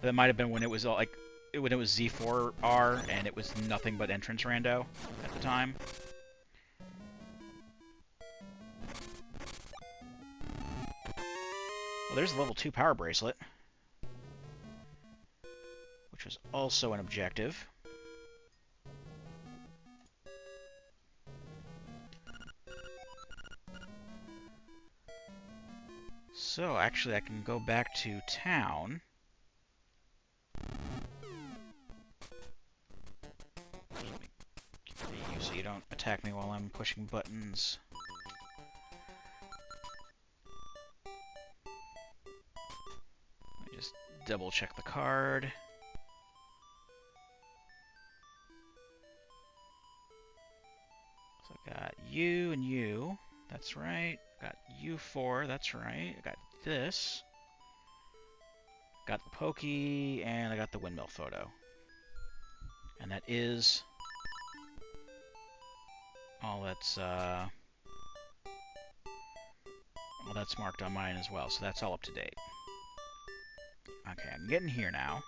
That might have been when it was like when it was Z4R and it was nothing but entrance rando at the time. Well, there's the level 2 power bracelet, which was also an objective. So, actually, I can go back to town. So you don't attack me while I'm pushing buttons. Let me just double check the card. So I got you and you. That's right. Got you 4. That's right. I got this. Got the pokey, and I got the windmill photo. And that is all that's marked on mine as well, so that's all up to date. Okay, I'm getting here now.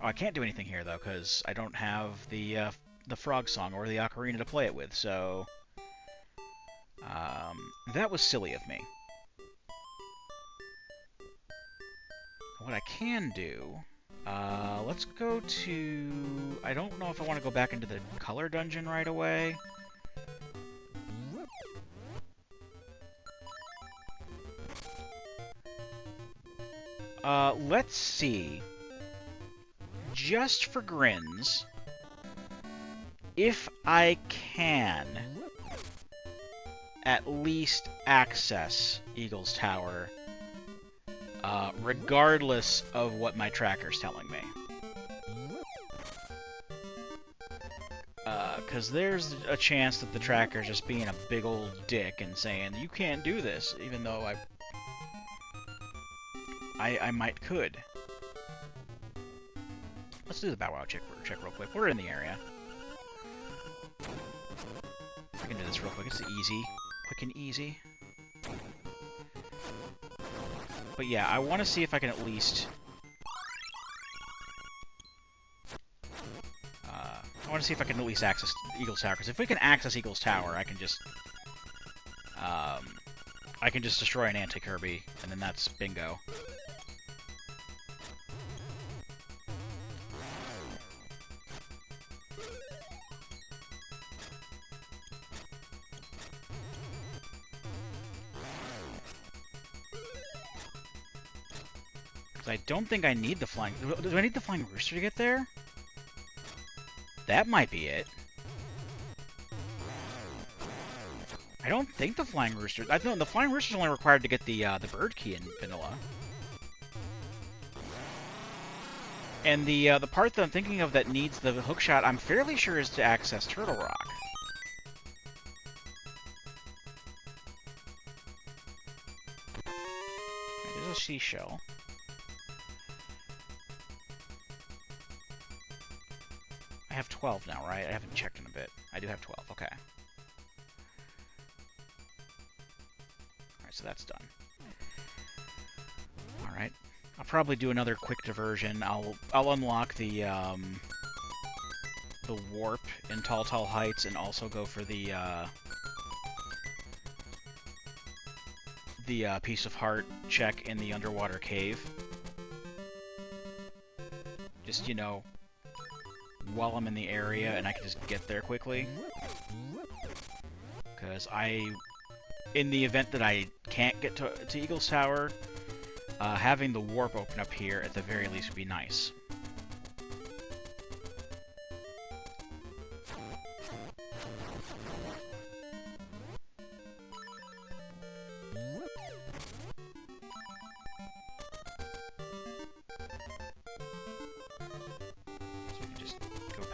Oh, I can't do anything here though, because I don't have the frog song or the ocarina to play it with, so that was silly of me. What I can do, let's go to... I don't know if I want to go back into the color dungeon right away. Let's see. Just for grins, if I can at least access Eagle's Tower, regardless of what my tracker's telling me. Because there's a chance that the tracker's just being a big old dick and saying, you can't do this, even though I might could. Let's do the Bow Wow check real quick. We're in the area. I can do this real quick. It's easy. Quick and easy. But yeah, I want to see if I can at least... I want to see if I can at least access Eagle's Tower, because if we can access Eagle's Tower, I can just... I can just destroy an anti-Kirby, and then that's bingo. I don't think I need the flying... Do I need the flying rooster to get there? That might be it. I don't think the flying rooster... I know the flying rooster is only required to get the bird key in vanilla. And the part that I'm thinking of that needs the hookshot, I'm fairly sure is to access Turtle Rock. There's a seashell. I have 12 now, right? I haven't checked in a bit. I do have 12, okay. Alright, so that's done. Alright. I'll probably do another quick diversion. I'll unlock the warp in Tall Tall Heights and also go for the Piece of Heart check in the underwater cave. Just, you know, while I'm in the area and I can just get there quickly. Because in the event that I can't get to Eagle's Tower, having the warp open up here at the very least would be nice.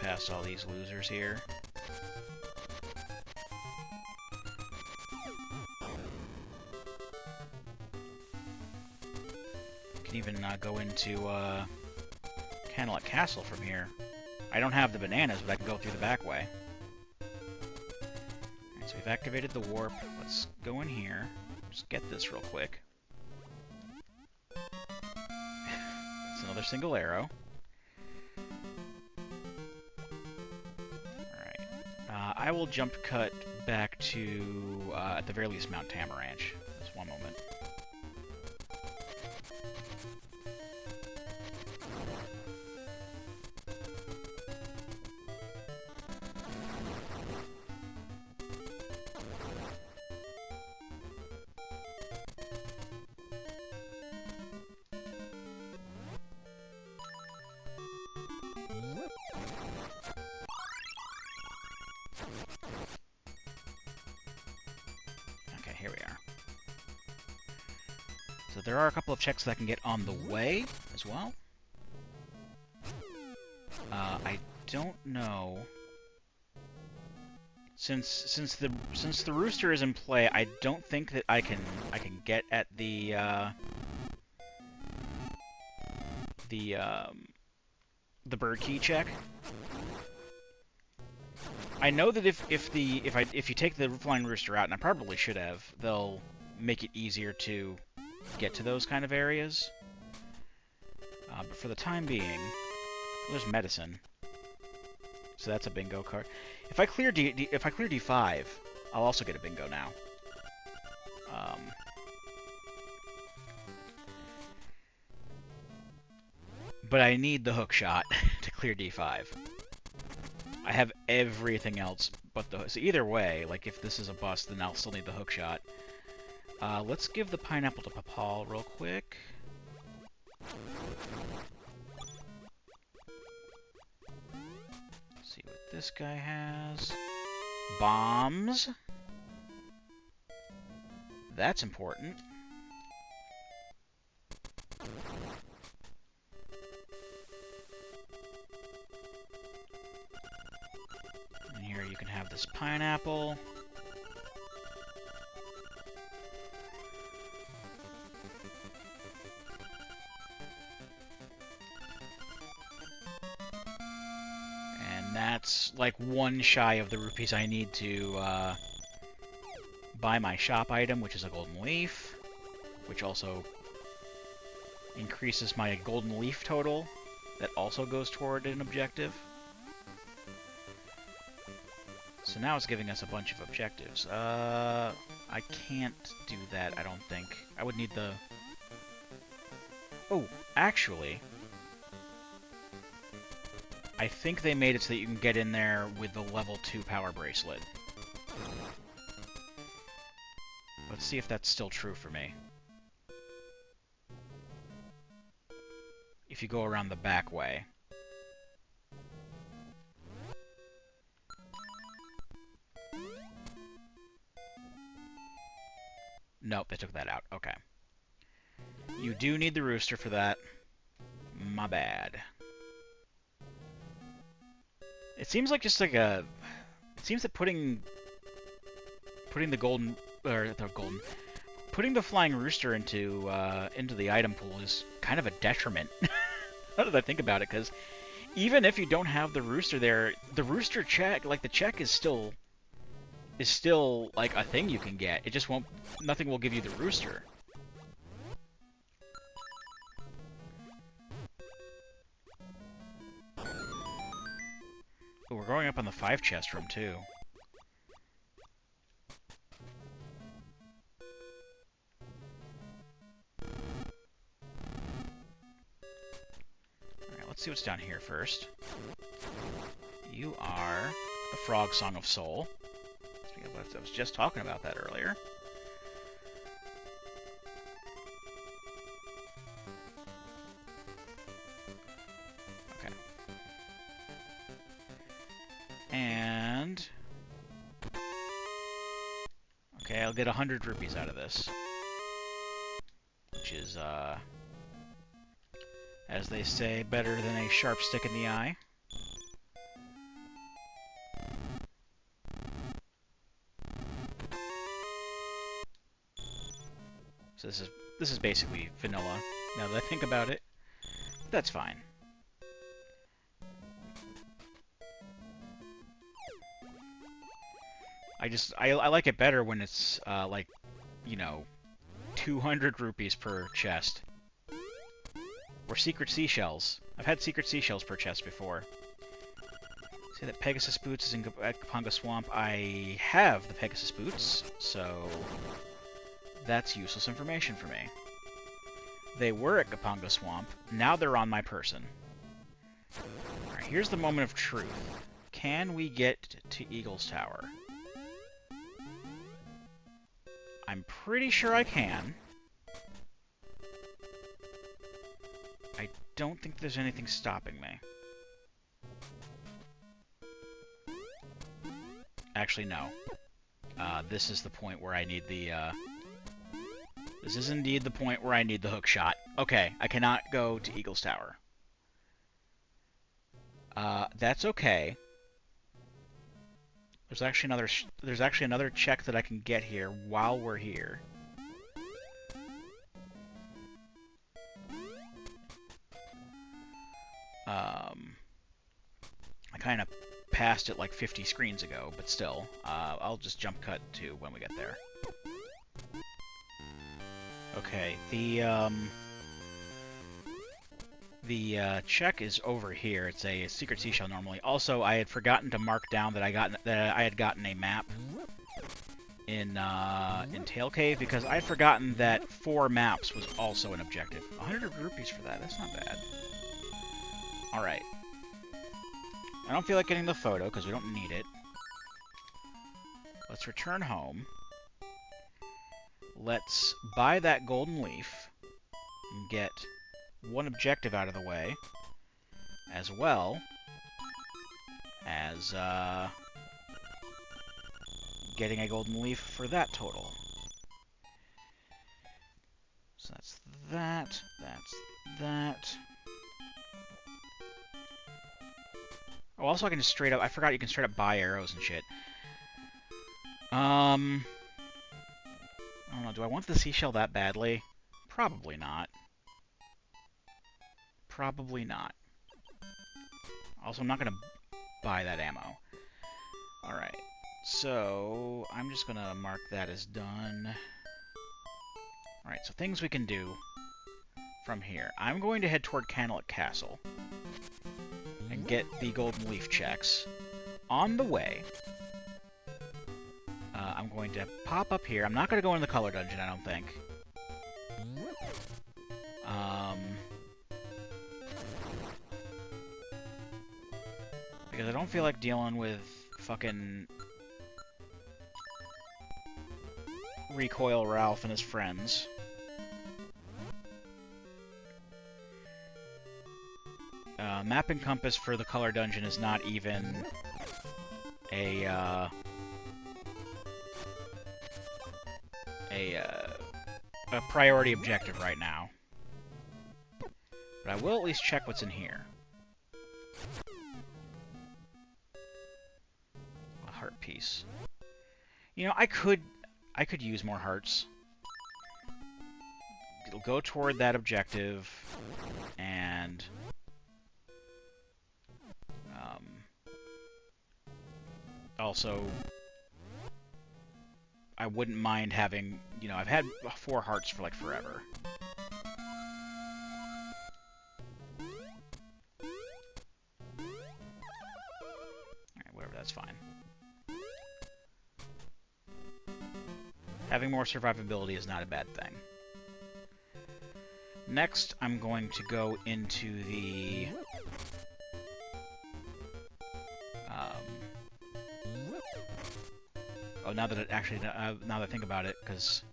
Past all these losers here. Can even go into Candlelit Castle from here. I don't have the bananas, but I can go through the back way. Alright, so we've activated the warp. Let's go in here. Just get this real quick. That's another single arrow. I will jump cut back to, at the very least, Mount Tamaranch. Just one moment. Here we are. So there are a couple of checks that I can get on the way as well. I don't know Since the rooster is in play, I don't think that I can get at the bird key check. I know that if you take the flying rooster out, and I probably should have, they'll make it easier to get to those kind of areas. But for the time being, there's medicine, so that's a bingo card. If I clear D5, I'll also get a bingo now. But I need the hook shot to clear D5. I have everything else but the... So either way, like if this is a bust, then I'll still need the hook shot. Let's give the pineapple to Papal real quick. Let's see what this guy has. Bombs. That's important. And here you can have this pineapple. That's like one shy of the rupees I need to buy my shop item, which is a golden leaf, which also increases my golden leaf total. That also goes toward an objective. So now it's giving us a bunch of objectives. I can't do that, I don't think. I would need the... Oh, actually... I think they made it so that you can get in there with the level 2 power bracelet. Let's see if that's still true for me. If you go around the back way. Nope, they took that out. Okay. You do need the rooster for that. My bad. It seems like just like a... It seems that putting the golden... Or the golden... Putting the flying rooster into the item pool is kind of a detriment. Now that I think about it, because even if you don't have the rooster there, the rooster check, like the check is still like a thing you can get. It just won't... Nothing will give you the rooster. Oh, we're going up on the 5 chest room, too. Alright, let's see what's down here first. You are the Frog Song of Soul. I was just talking about that earlier. And... Okay, I'll get 100 rupees out of this. Which is, as they say, better than a sharp stick in the eye. So this is basically vanilla, now that I think about it. But that's fine. I like it better when it's, like, you know, 200 rupees per chest. Or secret seashells. I've had secret seashells per chest before. Say that Pegasus Boots is at Kapanga Swamp. I have the Pegasus Boots, so that's useless information for me. They were at Kapanga Swamp. Now they're on my person. Alright, here's the moment of truth. Can we get to Eagle's Tower? I'm pretty sure I can. I don't think there's anything stopping me. Actually, no. This is the point where I need the, This is indeed the point where I need the hook shot. Okay, I cannot go to Eagle's Tower. That's okay. There's actually another check that I can get here while we're here. I kind of passed it like 50 screens ago, but still, I'll just jump cut to when we get there. Okay, the check is over here. It's a secret seashell normally. Also, I had forgotten to mark down that I had gotten a map in Tail Cave because I had forgotten that 4 maps was also an objective. 100 rupees for that. That's not bad. All right. I don't feel like getting the photo because we don't need it. Let's return home. Let's buy that golden leaf and get one objective out of the way, as well as getting a golden leaf for that total. So that's that, that's that. Oh, also I can just straight up, I forgot you can straight up buy arrows and shit. I don't know, do I want the seashell that badly? Probably not. Probably not. Also, I'm not going to buy that ammo. Alright, so I'm just going to mark that as done. Alright, so things we can do from here. I'm going to head toward Candlelit Castle and get the golden leaf checks. On the way, I'm going to pop up here. I'm not going to go in the color dungeon, I don't think. Because I don't feel like dealing with fucking Recoil Ralph and his friends. Map and compass for the color dungeon is not even a priority objective right now. But I will at least check what's in here. A heart piece. You know, I could use more hearts. It'll go toward that objective, and also, I wouldn't mind having, you know, I've had 4 hearts for like forever. Alright, whatever, that's fine. Having more survivability is not a bad thing. Next, I'm going to go into the oh, now that I think about it, because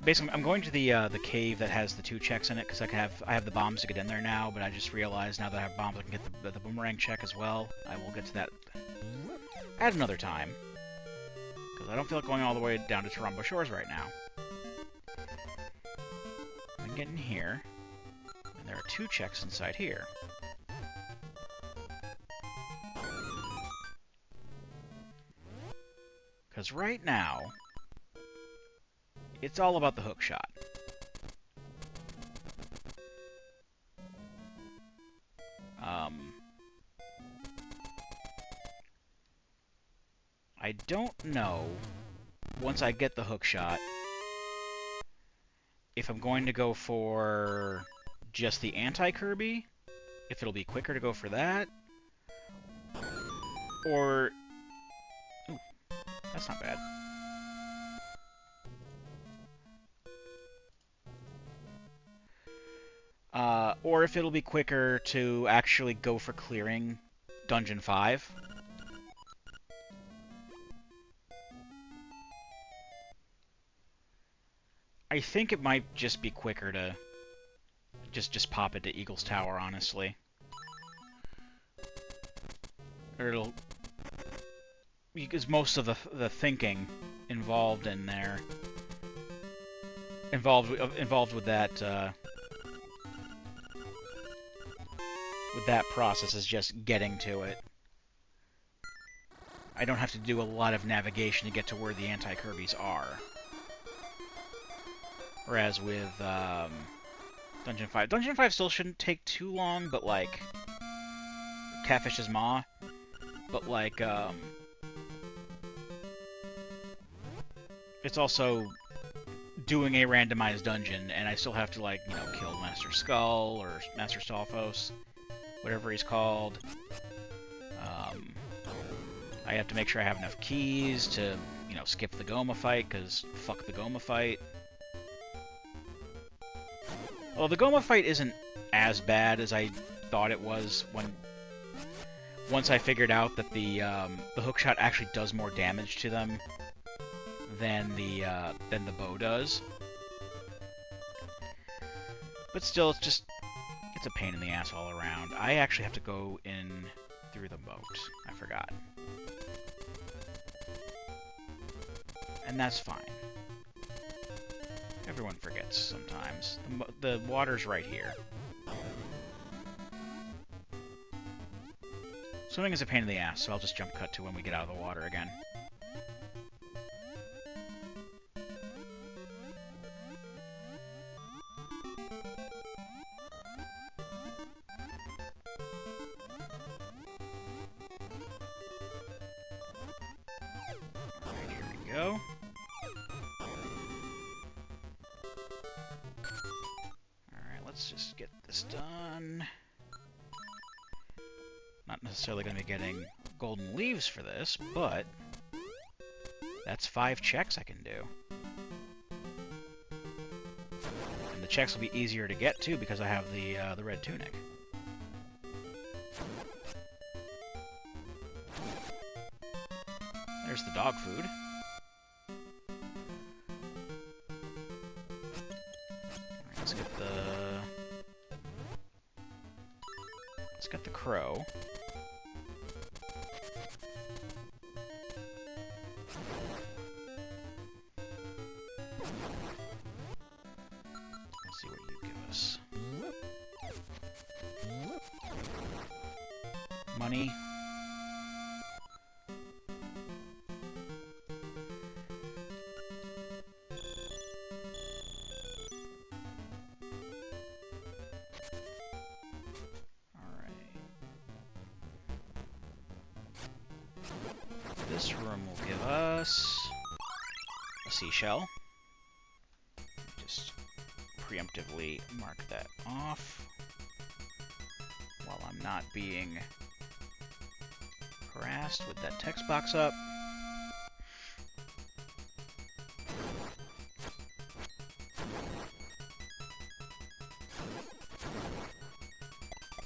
basically I'm going to the cave that has the 2 checks in it, because I have the bombs to get in there now. But I just realized now that I have bombs, I can get the boomerang check as well. I will get to that at another time, because I don't feel like going all the way down to Rando Shores right now. I can get in here, and there are 2 checks inside here. Because right now, it's all about the hook shot. I don't know, once I get the hook shot, if I'm going to go for just the anti-Kirby, if it'll be quicker to go for that, or... Ooh, that's not bad. Or if it'll be quicker to actually go for clearing Dungeon 5. I think it might just be quicker to just pop it to Eagle's Tower, honestly. Or it'll... Because most of the thinking involved in there... Involved with that, with that process is just getting to it. I don't have to do a lot of navigation to get to where the anti-Kirby's are. Whereas with Dungeon 5... Dungeon 5 still shouldn't take too long, but like... Catfish's Maw. But like, it's also doing a randomized dungeon, and I still have to, like, you know, kill Master Skull, or Master Stalfos, whatever he's called. I have to make sure I have enough keys to, you know, skip the Goma fight, because fuck the Goma fight. Well, the Goma fight isn't as bad as I thought it was once I figured out that the hookshot actually does more damage to them than the bow does. But still, it's a pain in the ass all around. I actually have to go in through the moat. I forgot. And that's fine. Everyone forgets sometimes. The water's right here. Swimming is a pain in the ass, so I'll just jump cut to when we get out of the water again. Alright, here we go. Alright, let's just get this done. Not necessarily going to be getting golden leaves for this, but that's 5 checks I can do. And the checks will be easier to get, too, because I have the red tunic. There's the dog food. Alright, let's get the crow. Let's see what you give us. Money. This room will give us a seashell. Just preemptively mark that off while I'm not being harassed with that text box up.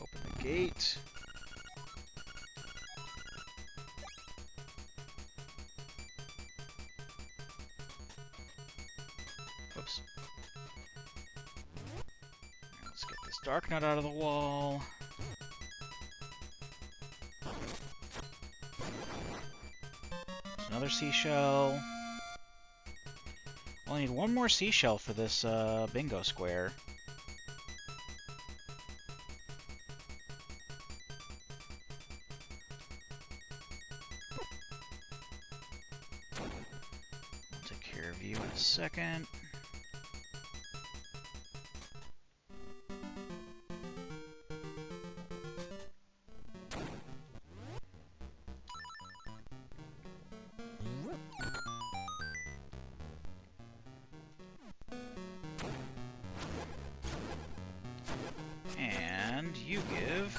Open the gate. Oops. Let's get this dark nut out of the wall. There's another seashell. Well, I need one more seashell for this bingo square. I'll take care of you in a second. And you give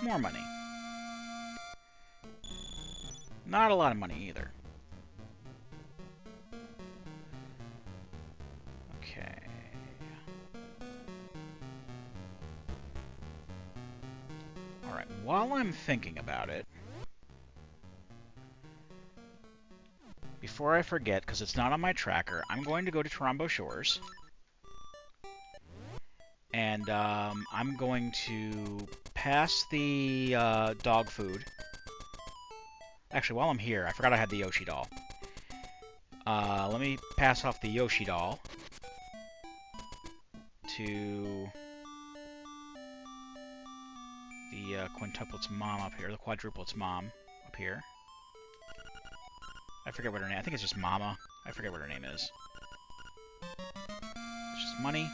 more money. Not a lot of money either. Okay. Alright, while I'm thinking about it, before I forget, because it's not on my tracker, I'm going to go to Rando Shores. And I'm going to pass the dog food. Actually, while I'm here, I forgot I had the Yoshi doll. Let me pass off the Yoshi doll to the quintuplet's mom up here, the quadruplet's mom up here. I forget what her name. I think it's just Mama. I forget what her name is. It's just money.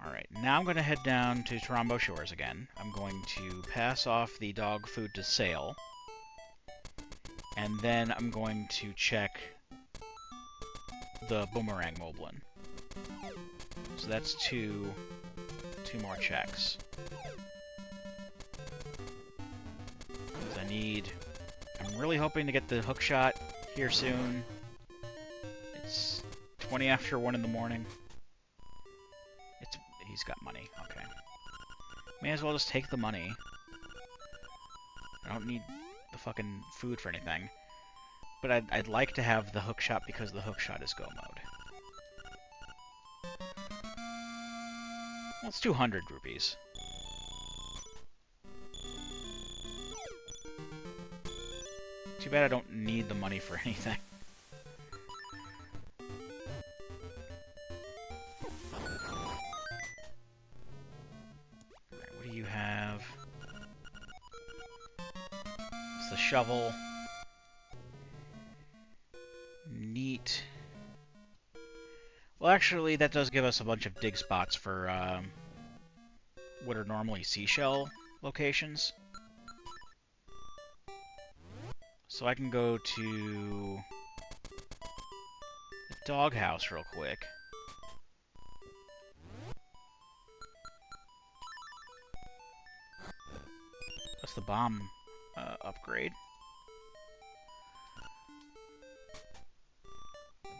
Alright, now I'm going to head down to Rando Shores again. I'm going to pass off the dog food to Sale. And then I'm going to check the Boomerang Moblin. So that's two more checks. Because I'm really hoping to get the hook shot here soon. It's 20 after 1 in the morning. He's got money, okay. May as well just take the money. I don't need the fucking food for anything. But I'd like to have the hook shot because the hook shot is go mode. Well, it's 200 rupees. Too bad I don't need the money for anything. Alright, what do you have? It's the shovel. Neat. Well, actually, that does give us a bunch of dig spots for what are normally seashell locations. So I can go to the doghouse real quick. That's the bomb upgrade.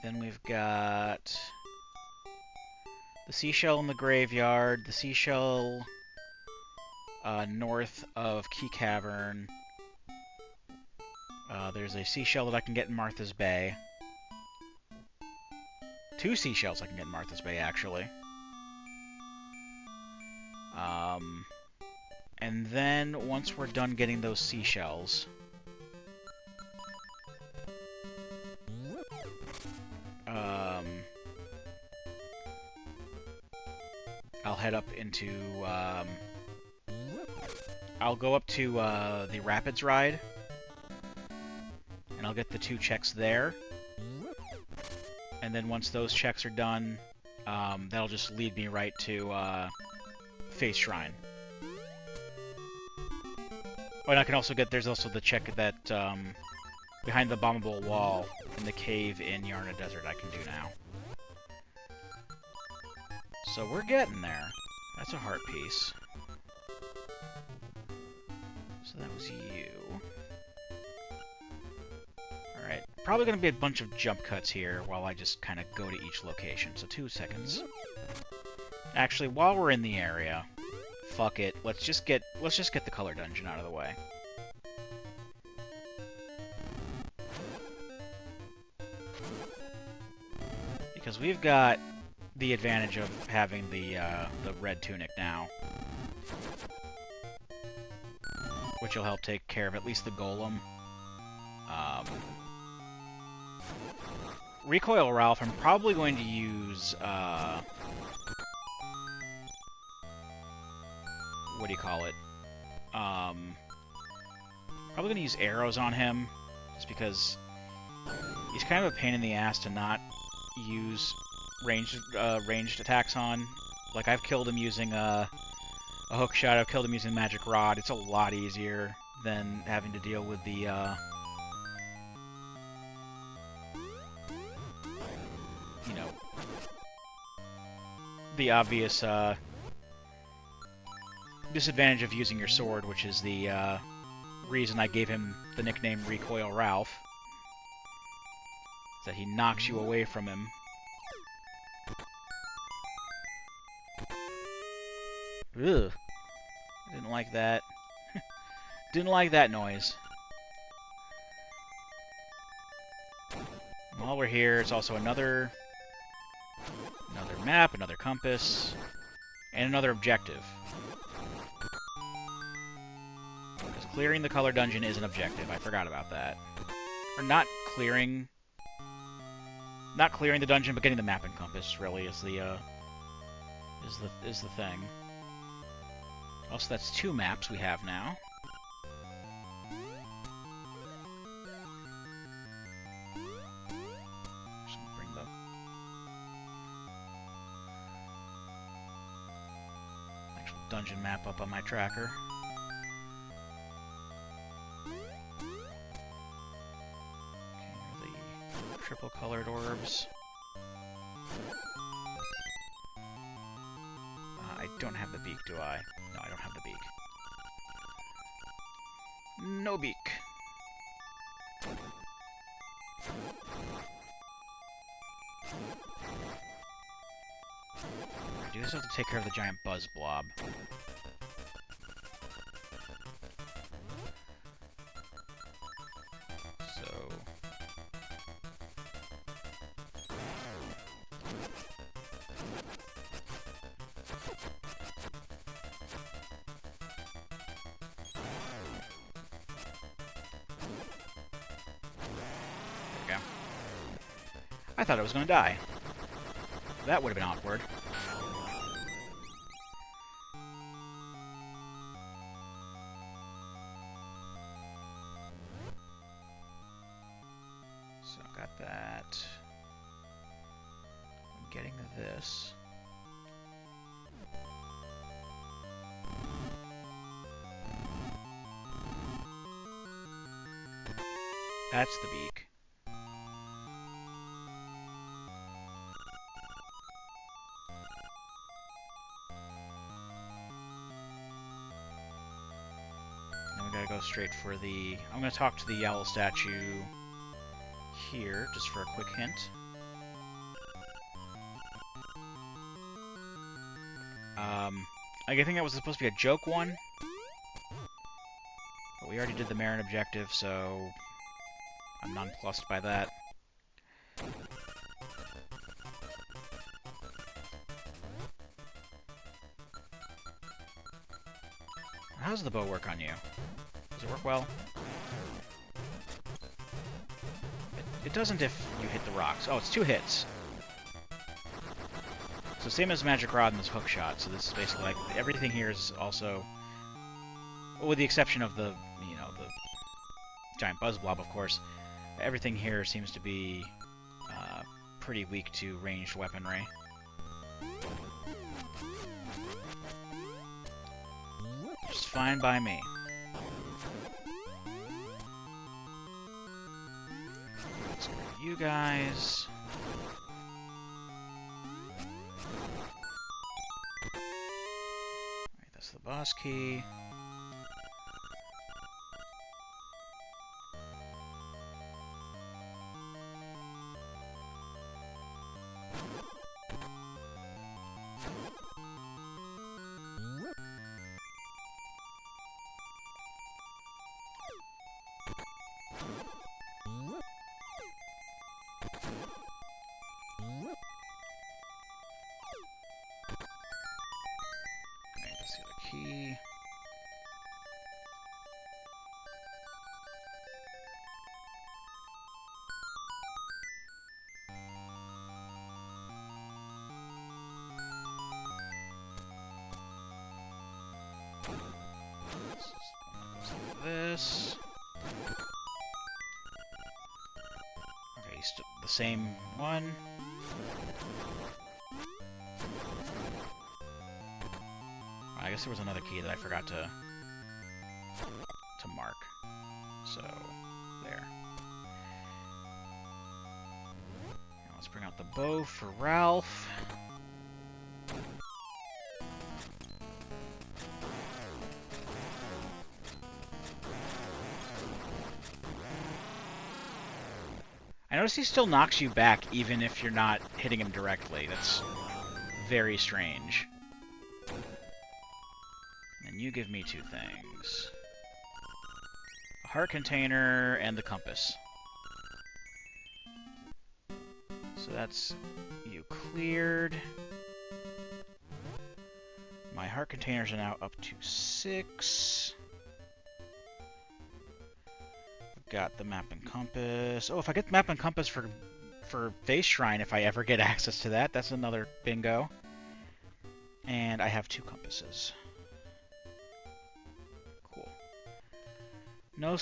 Then we've got the seashell in the graveyard, the seashell north of Key Cavern. There's a seashell that I can get in Martha's Bay. 2 seashells I can get in Martha's Bay, actually. And then, once we're done getting those seashells, I'll head up into, I'll go up to the Rapids ride, and I'll get the 2 checks there. And then once those checks are done, that'll just lead me right to Face Shrine. Oh, and I can also get, there's also the check that behind the bombable wall in the cave in Yarna Desert I can do now. So we're getting there. That's a heart piece. So that was you. Alright, probably going to be a bunch of jump cuts here while I just kind of go to each location. So 2 seconds. Actually, while we're in the area, fuck it. Let's just get the color dungeon out of the way. Because we've got the advantage of having the red tunic now, which will help take care of at least the golem. Recoil Ralph, I'm probably going to use what do you call it? Probably going to use arrows on him, just because he's kind of a pain in the ass to not use ranged attacks on. Like, I've killed him using a hook shot, I've killed him using magic rod. It's a lot easier than having to deal with the you know, the obvious disadvantage of using your sword, which is the reason I gave him the nickname Recoil Ralph. Is that he knocks you away from him. Ugh. Didn't like that. Didn't like that noise. While we're here, it's also another map, another compass, and another objective. Because clearing the color dungeon is an objective. I forgot about that. Or not clearing the dungeon, but getting the map and compass really is the thing. Also, that's 2 maps we have now. Just gonna bring the actual dungeon map up on my tracker. Okay, here are the triple colored orbs. I don't have the beak, do I? No, I don't have the beak. No beak. I do still have to take care of the giant buzz blob. So... There we go. I thought I was going to die. That would have been awkward. So, got that. I'm getting this. That's the beak. Then we gotta go straight for the... I'm gonna talk to the owl statue here, just for a quick hint. I think that was supposed to be a joke one. But we already did the Marin objective, so... I'm nonplussed by that. How does the bow work on you? Does it work well? It doesn't if you hit the rocks. Oh, it's 2 hits. So same as Magic Rod and this hook shot. So this is basically like everything here is also, well, with the exception of the, you know, the giant buzz blob, of course. Everything here seems to be pretty weak to ranged weaponry. Just fine by me. Let's get rid of you guys. Alright, that's the boss key. Key. This. Okay, the same one. I guess there was another key that I forgot to mark. So, there. Now let's bring out the bow for Ralph. I notice he still knocks you back even if you're not hitting him directly. That's very strange. And you give me 2 things. A heart container and the compass. So that's you cleared. My heart containers are now up to 6. I've got the map and compass. Oh, if I get the map and compass for Face Shrine, if I ever get access to that, that's another bingo. And I have 2 compasses. No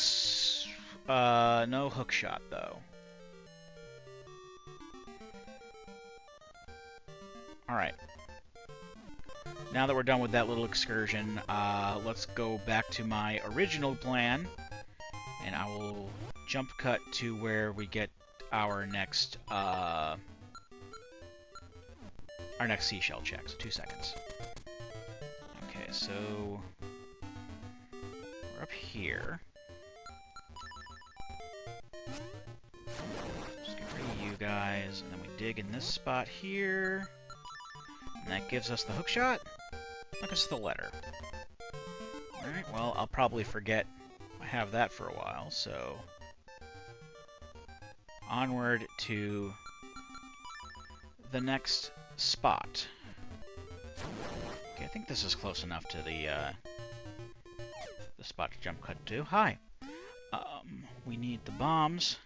hook shot though. All right. Now that we're done with that little excursion, let's go back to my original plan, and I will jump cut to where we get our next seashell check. So 2 seconds. Okay, so we're up here. Just get rid of you guys, and then we dig in this spot here, and that gives us the hook shot. Look, it's the letter. Alright, well, I'll probably forget I have that for a while, so onward to the next spot. Okay, I think this is close enough to the spot to jump cut to. Hi! We need the bombs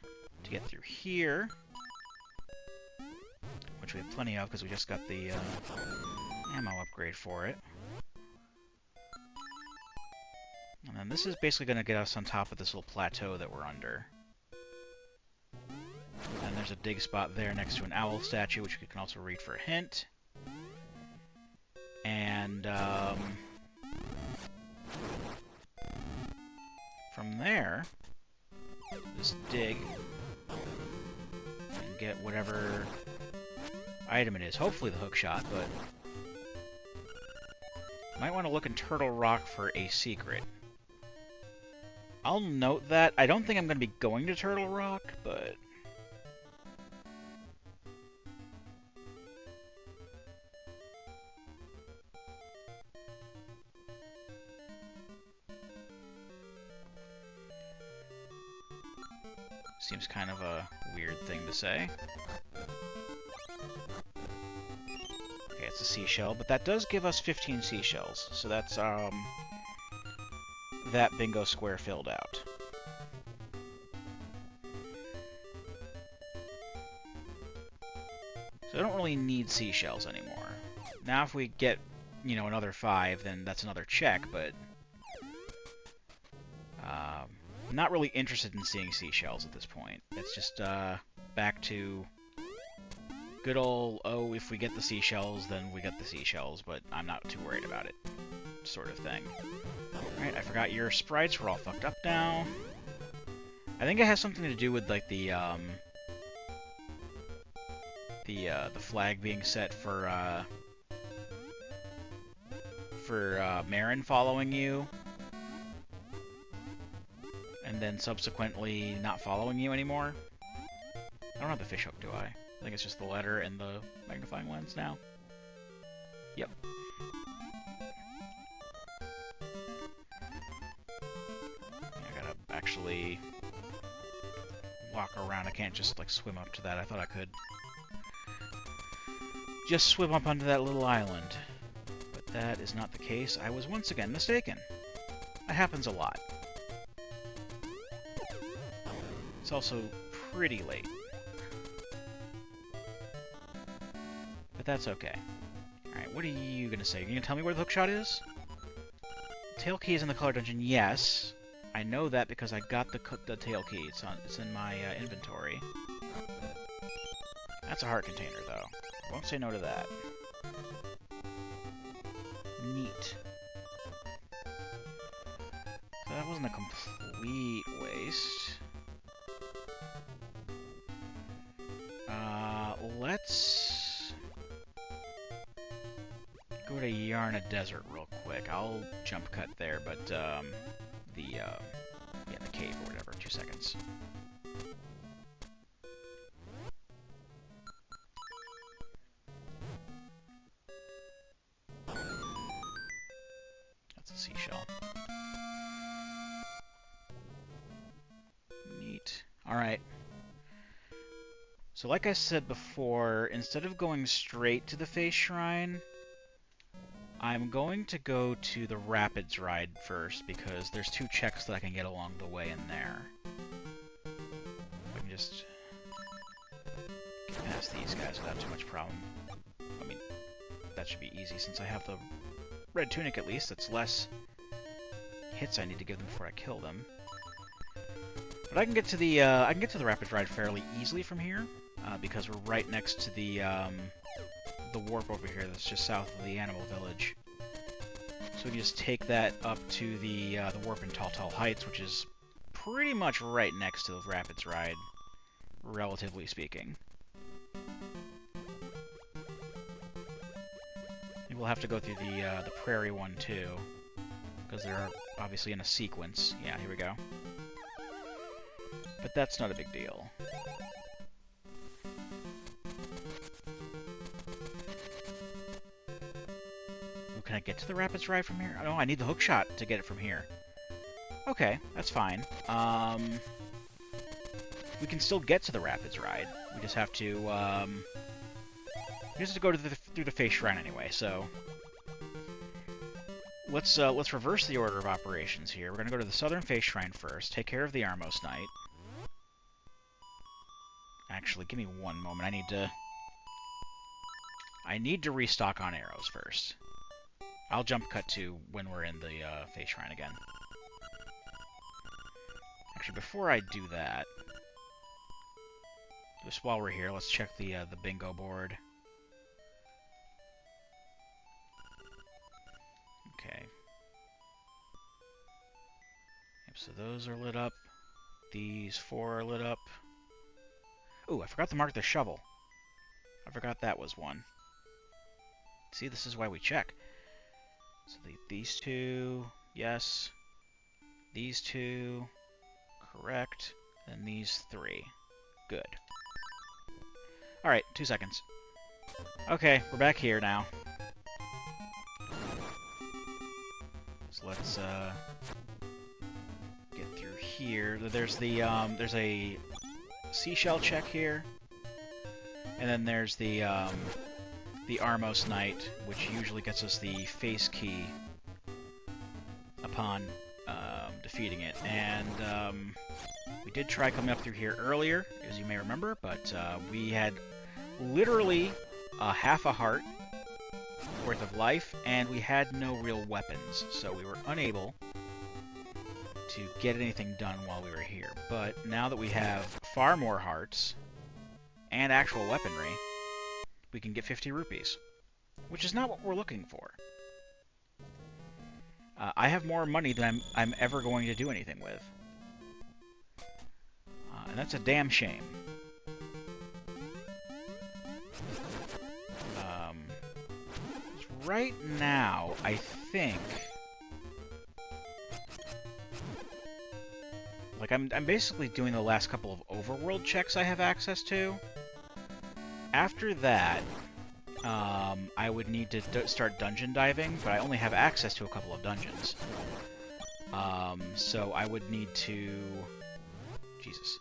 to get through here, which we have plenty of because we just got the ammo upgrade for it. And then this is basically going to get us on top of this little plateau that we're under. And there's a dig spot there next to an owl statue, which you can also read for a hint. And from there, just dig and get whatever item it is. Hopefully the hook shot, but might want to look in Turtle Rock for a secret. I'll note that. I don't think I'm going to be going to Turtle Rock, but seems kind of a weird thing to say. Okay, it's a seashell, but that does give us 15 seashells, so that's that bingo square filled out. So I don't really need seashells anymore. Now if we get, you know, another 5, then that's another check, but I'm not really interested in seeing seashells at this point. It's just back to good old, oh, if we get the seashells, then we get the seashells, but I'm not too worried about it sort of thing. Alright, I forgot your sprites were all fucked up now. I think it has something to do with, like, the flag being set for Marin following you, and then subsequently not following you anymore. I don't have the fishhook, do I? I think it's just the letter and the magnifying lens now. Yep. I gotta actually walk around. I can't just, like, swim up to that. I thought I could just swim up onto that little island. But that is not the case. I was once again mistaken. That happens a lot. It's also pretty late. But that's okay. Alright, what are you gonna say? Are you gonna tell me where the hookshot is? Tail key is in the color dungeon, yes. I know that because I got the tail key. It's in my inventory. That's a heart container, though. I won't say no to that. Neat. So that wasn't a complete waste. Let's go to Yarna Desert real quick. I'll jump cut there, but the cave or whatever. 2 seconds. That's a seashell. Neat. All right. So like I said before, instead of going straight to the Face Shrine, I'm going to go to the Rapids ride first, because there's 2 checks that I can get along the way in there. I can just get past these guys without too much problem. I mean, that should be easy since I have the red tunic at least. That's less hits I need to give them before I kill them. But I can get to the Rapids Ride fairly easily from here, because we're right next to the warp over here that's just south of the Animal Village. So we can just take that up to the warp in Tall Tall Heights, which is pretty much right next to the Rapids Ride, relatively speaking. Maybe we'll have to go through the Prairie one too, because they're obviously in a sequence. Yeah, here we go. But that's not a big deal. Ooh, can I get to the Rapids Ride from here? Oh, I need the hookshot to get it from here. Okay, that's fine. We can still get to the Rapids Ride. We just have to, go to through the Face Shrine anyway, so... Let's reverse the order of operations here. We're gonna go to the Southern Face Shrine first, take care of the Armos Knight. Actually, give me one moment. I need to restock on arrows first. I'll jump cut to when we're in the Face Shrine again. Actually, before I do that, just while we're here, let's check the bingo board. Okay. Yep, so those are lit up. These 4 are lit up. Ooh, I forgot to mark the shovel. I forgot that was one. See, this is why we check. So these 2, yes. These 2, correct. And these 3. Good. Alright, 2 seconds. Okay, we're back here now. So let's get through here. There's a seashell check here, and then there's the Armos Knight, which usually gets us the face key upon defeating it. And we did try coming up through here earlier, as you may remember, but we had literally half a heart worth of life, and we had no real weapons, so we were unable to get anything done while we were here. But now that we have far more hearts and actual weaponry, we can get 50 rupees, which is not what we're looking for. I have more money than I'm ever going to do anything with, and that's a damn shame. Right now, I think, like, I'm basically doing the last couple of overworld checks I have access to. After that, I would need to start dungeon diving, but I only have access to a couple of dungeons. So I would need to... Jesus.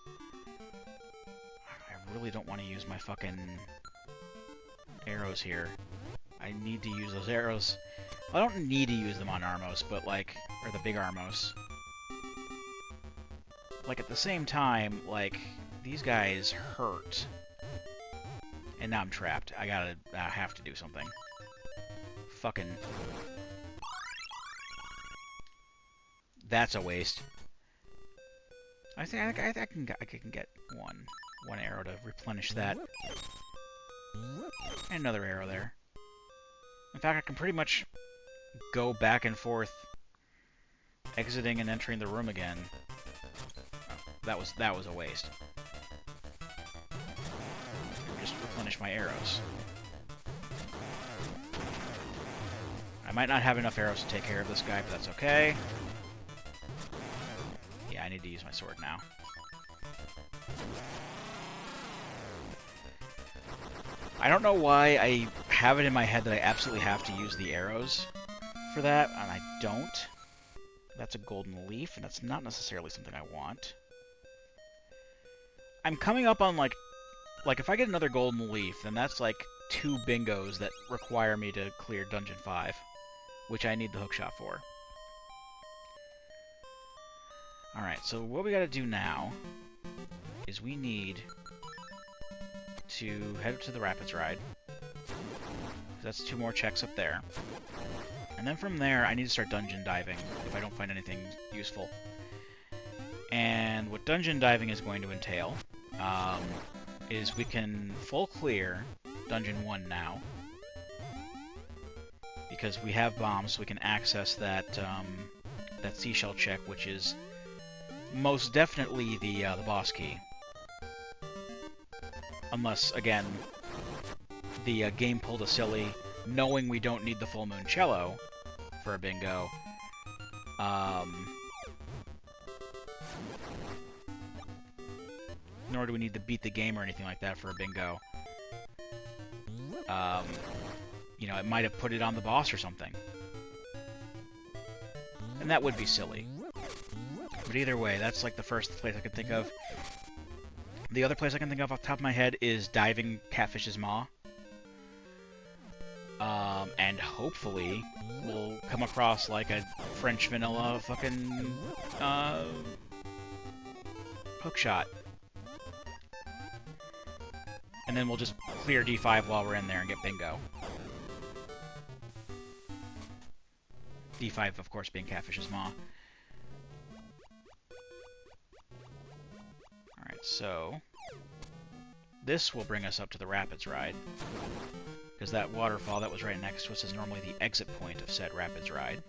I really don't want to use my fucking arrows here. I need to use those arrows. I don't need to use them on Armos, but like, or the big Armos. Like, at the same time, like, these guys hurt. And now I'm trapped. I have to do something. Fucking... That's a waste. I think I can get one arrow to replenish that. And another arrow there. In fact, I can pretty much go back and forth, exiting and entering the room again. Oh, that was a waste. Just replenish my arrows. I might not have enough arrows to take care of this guy, but that's okay. Yeah, I need to use my sword now. I don't know why I have it in my head that I absolutely have to use the arrows for that, and I don't. That's a golden leaf, and that's not necessarily something I want. I'm coming up on, like if I get another golden leaf, then that's like 2 bingos that require me to clear Dungeon 5, which I need the hookshot for. Alright, so what we gotta do now is we need to head up to the Rapids Ride. That's 2 more checks up there. And then from there, I need to start dungeon diving if I don't find anything useful. And what dungeon diving is going to entail is we can full clear Dungeon 1 now. Because we have bombs, so we can access that that seashell check, which is most definitely the boss key. Unless, again, the game pulled a silly, knowing we don't need the full moon cello for a bingo. Nor do we need to beat the game or anything like that for a bingo. You know, it might have put it on the boss or something. And that would be silly. But either way, that's like the first place I could think of. The other place I can think of off the top of my head is diving Catfish's Maw. And hopefully we'll come across like a French vanilla fucking hookshot. And then we'll just clear D5 while we're in there and get bingo. D5, of course, being Catfish's Maw. Alright, so this will bring us up to the Rapids ride. Because that waterfall that was right next to us is normally the exit point of said Rapids ride.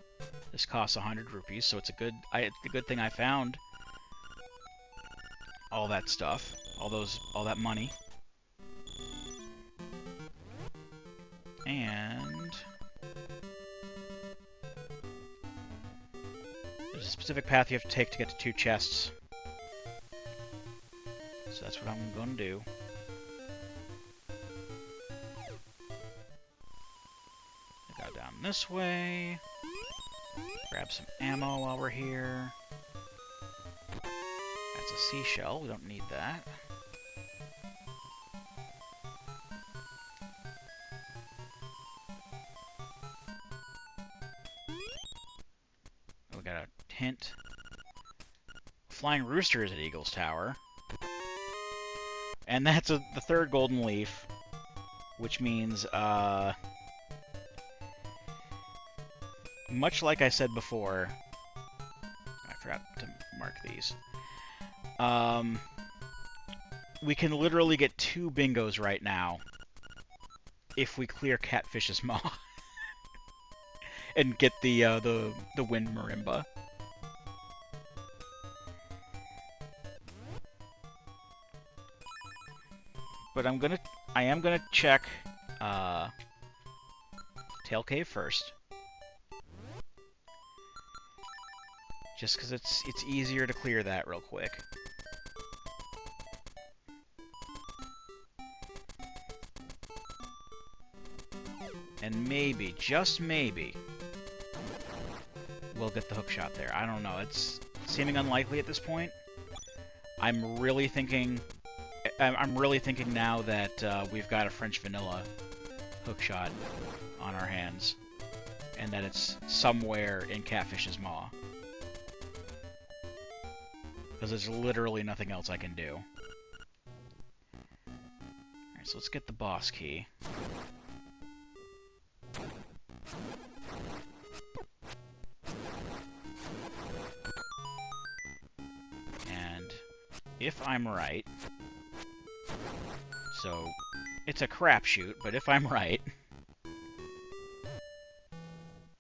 This costs 100 rupees, so it's a good thing I found all that stuff, all that money. And there's a specific path you have to take to get to 2 chests. So that's what I'm going to do. I go down this way. Grab some ammo while we're here. That's a seashell. We don't need that. We got a hint. Flying Rooster is at Eagle's Tower. And that's the 3rd golden leaf, which means, much like I said before, I forgot to mark these, we can literally get 2 bingos right now if we clear Catfish's Maw and get the Wind Marimba. But I am gonna check Tail Cave first, just because it's easier to clear that real quick. And maybe, just maybe, we'll get the hookshot there. I don't know. It's seeming unlikely at this point. I'm really thinking now that we've got a French vanilla hookshot on our hands, and that it's somewhere in Catfish's Maw. Because there's literally nothing else I can do. Alright, so let's get the boss key. And if I'm right... So, it's a crapshoot, but if I'm right,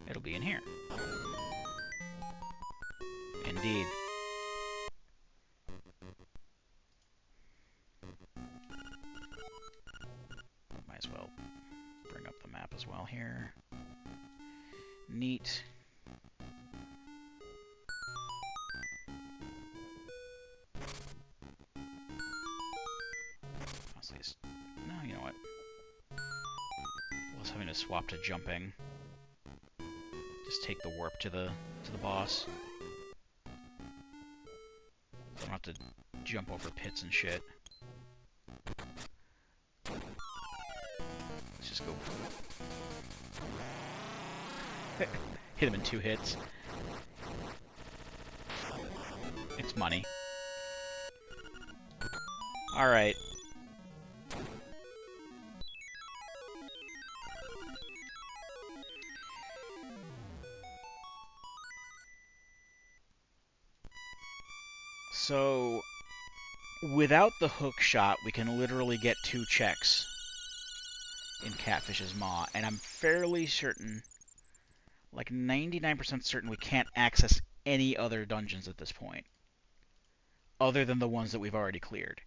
it'll be in here. Indeed. Might as well bring up the map as well here. Neat. No, you know what? I was having to swap to jumping. Just take the warp to the boss. I don't have to jump over pits and shit. Let's just go. Hit him in 2 hits. It's money. Alright. So, without the hook shot, we can literally get 2 checks in Catfish's Maw, and I'm fairly certain, like 99% certain, we can't access any other dungeons at this point, other than the ones that we've already cleared.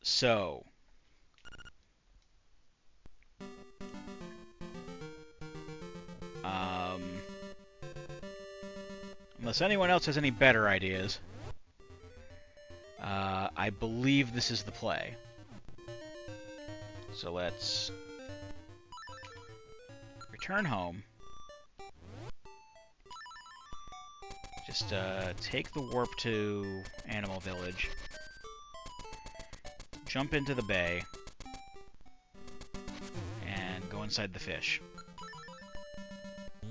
So, unless anyone else has any better ideas, I believe this is the play. So let's return home. Just take the warp to Animal Village, jump into the bay, and go inside the fish.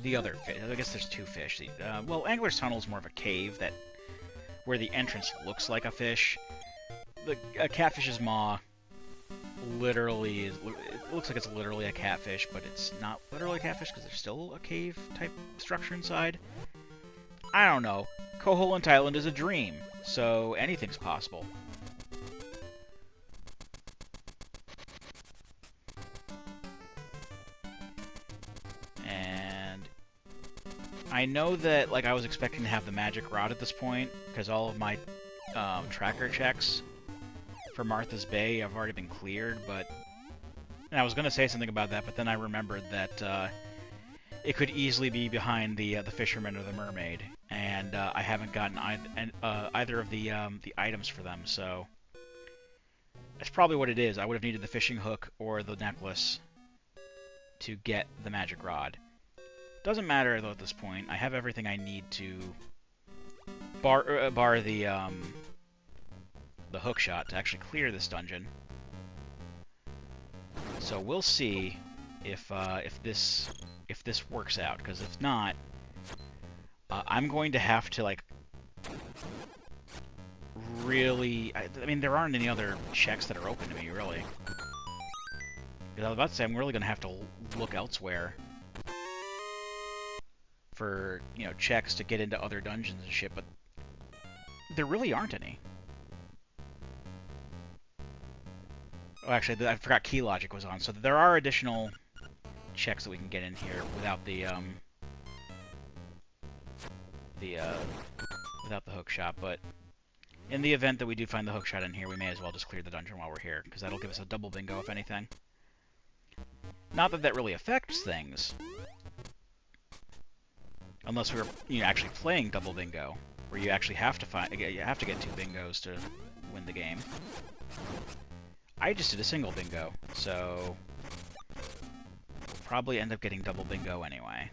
The other fish. I guess there's 2 fish. Well, Angler's Tunnel is more of a cave where the entrance looks like a fish. A Catfish's Maw literally is. It looks like it's literally a catfish, but it's not literally a catfish because there's still a cave-type structure inside. I don't know. Koholint Island is a dream, so anything's possible. And I know that, like, I was expecting to have the magic rod at this point, because all of my tracker checks for Martha's Bay have already been cleared, but... And I was going to say something about that, but then I remembered that it could easily be behind the fisherman or the mermaid, and I haven't gotten either of the items for them, so that's probably what it is. I would have needed the fishing hook or the necklace to get the magic rod. Doesn't matter though at this point. I have everything I need to bar the hook shot to actually clear this dungeon. So we'll see if this works out, because if not, I'm going to have to, like, really... I mean, there aren't any other checks that are open to me, really. Because I was about to say, I'm really going to have to look elsewhere for, you know, checks to get into other dungeons and shit, but there really aren't any. Oh, actually, I forgot Key Logic was on, so there are additional checks that we can get in here without the without the hook shot, but in the event that we do find the hook shot in here, we may as well just clear the dungeon while we're here, because that'll give us a double bingo, if anything. Not that that really affects things, unless we were, you know, actually playing double bingo, where you actually have to get 2 bingos to win the game. I just did a single bingo, so we'll probably end up getting double bingo anyway.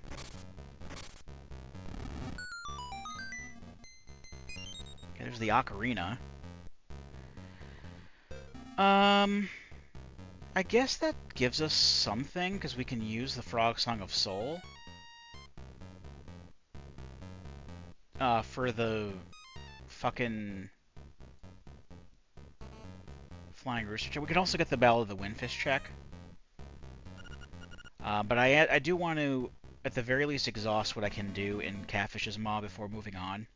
Okay, there's the ocarina. I guess that gives us something, because we can use the Frog Song of Soul for the fucking Flying Rooster check. We could also get the Ballad of the Windfish check. But I do want to, at the very least, exhaust what I can do in Catfish's Maw before moving on.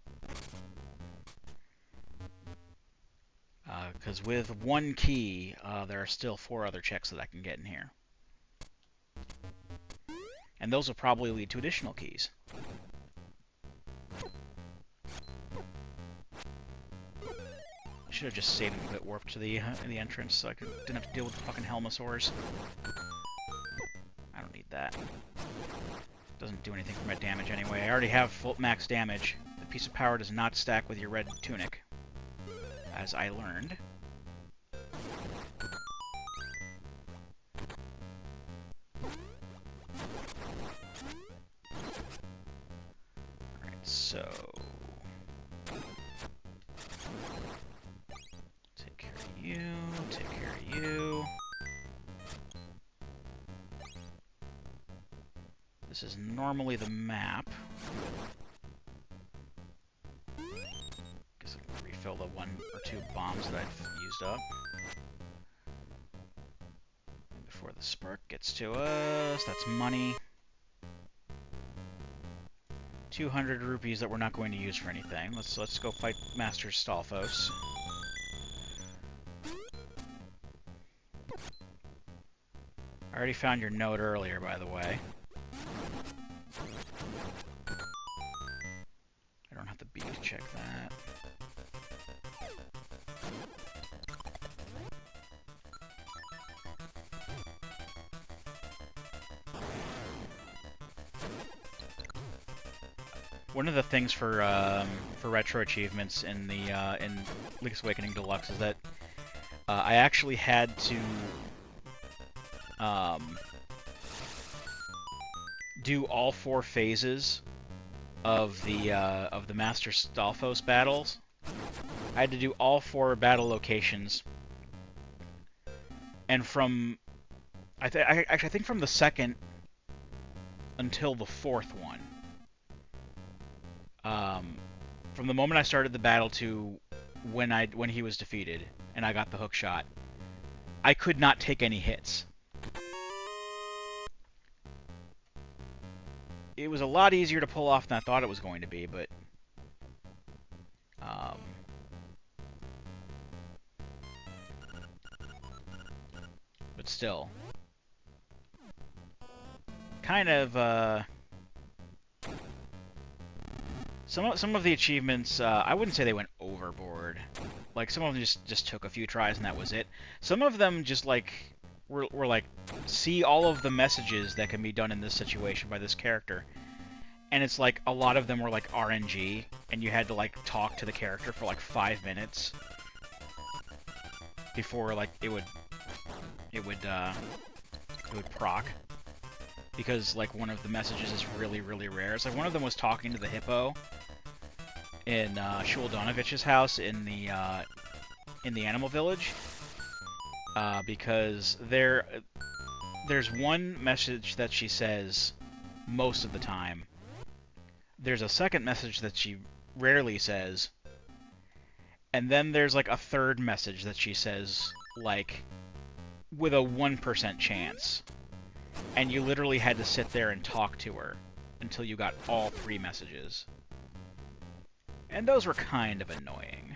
Because with 1 key, there are still 4 other checks that I can get in here. And those will probably lead to additional keys. I should have just saved and quit warp to the entrance so I didn't have to deal with the fucking Helmosaurs. I don't need that. Doesn't do anything for my damage anyway. I already have full max damage. The piece of power does not stack with your red tunic, as I learned. Alright, so... take care of you, take care of you. This is normally the map. Guess I can refill the 1 or 2 bombs that I've used up before the spark gets to us. That's money. 200 rupees that we're not going to use for anything. Let's go fight Master Stalfos. I already found your note earlier, by the way. I don't have the beak to check that. One of the things for retro achievements in the in Link's Awakening Deluxe is that I actually had to do all 4 phases of the Master Stalfos battles. I had to do all 4 battle locations, and from I think from the 2nd until the 4th one. From the moment I started the battle to when he was defeated and I got the hook shot, I could not take any hits. It was a lot easier to pull off than I thought it was going to be, but still, kind of some of the achievements, I wouldn't say they went overboard. Like, some of them just took a few tries and that was it. Some of them just like were like, see all of the messages that can be done in this situation by this character. And it's like a lot of them were like RNG, and you had to like talk to the character for like 5 minutes before like it would proc, because like one of the messages is really, really rare. It's like one of them was talking to the hippo in Shul Donovich's house in the animal village, because there's one message that she says most of the time. There's a second message that she rarely says, and then there's like a third message that she says like with a 1% chance. And you literally had to sit there and talk to her until you got all 3 messages. And those were kind of annoying.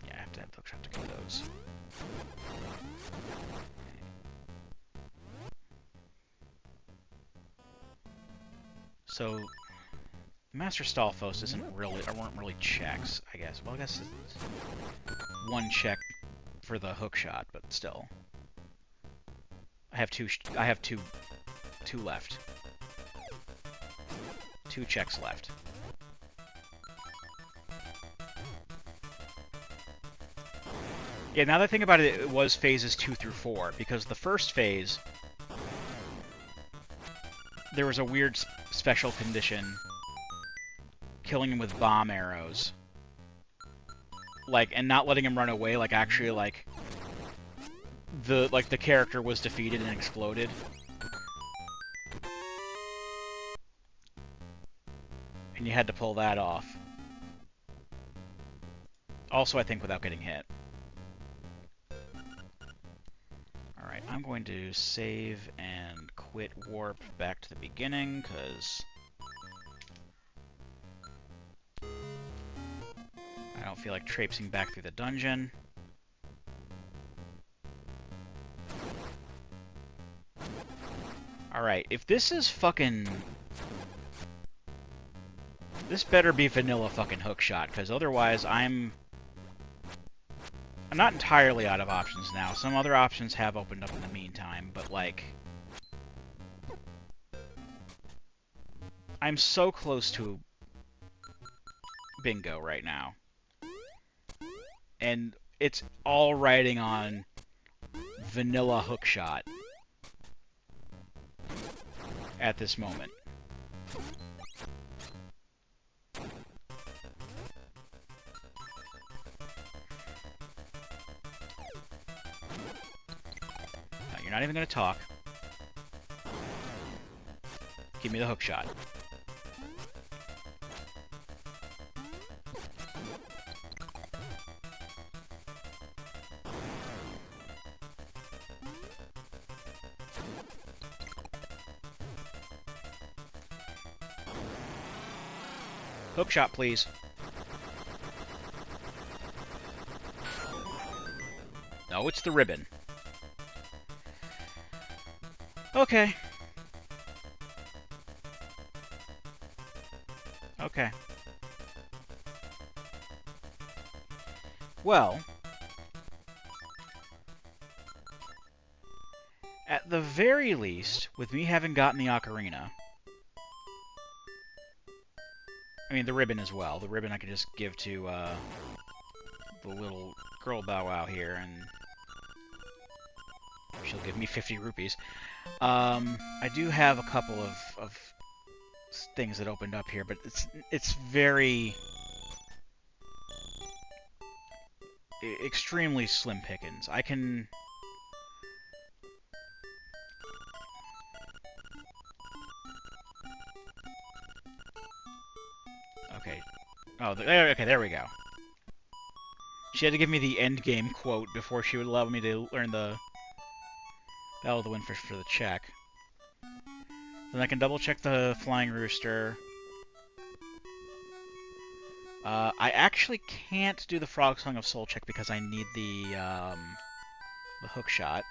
Yeah, I have to have the hookshot to get those. So, Master Stalfos weren't really checks, I guess. Well, I guess it's 1 check for the hookshot, but still. I have two left. 2 checks left. Yeah, now that I think about it, it was phases 2 through 4, because the first phase, there was a weird special condition, killing him with bomb arrows. Like, and not letting him run away, like, actually, like, the character was defeated and exploded. And you had to pull that off. Also, I think without getting hit. Alright, I'm going to save and quit warp back to the beginning, because I don't feel like traipsing back through the dungeon. Alright, if this is fucking... This better be vanilla fucking hookshot, because otherwise I'm not entirely out of options now. Some other options have opened up in the meantime, but like... I'm so close to bingo right now. And it's all riding on vanilla hookshot at this moment. Now, you're not even going to talk. Give me the hookshot. Hook shot, please. No, it's the ribbon. Okay. Okay. Well, at the very least, with me having gotten the ocarina, I mean, the ribbon as well. The ribbon I can just give to the little girl Bow Wow here, and she'll give me 50 rupees. I do have a couple of things that opened up here, but it's very extremely slim pickings. I can. Okay. Oh, okay, there we go. She had to give me the end game quote before she would allow me to learn the Battle of the Windfish for the check. Then I can double check the Flying Rooster. I actually can't do the Frog Song of Soul check because I need the hook shot.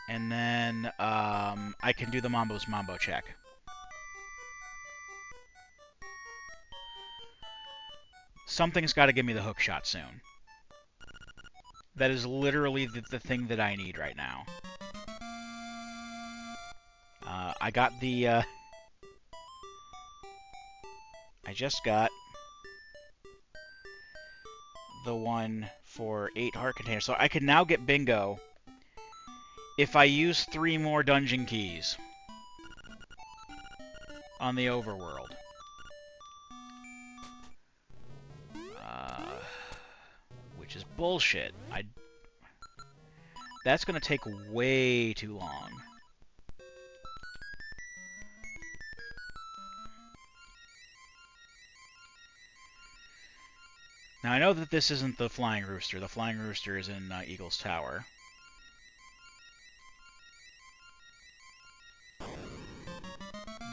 And then I can do the Mambo's Mambo check. Something's got to give me the hook shot soon. That is literally the thing that I need right now. I got the... I just got the one for 8 heart containers. So I can now get bingo if I use 3 more dungeon keys on the overworld. Which is bullshit. That's going to take way too long. Now, I know that this isn't the Flying Rooster. The Flying Rooster is in Eagle's Tower.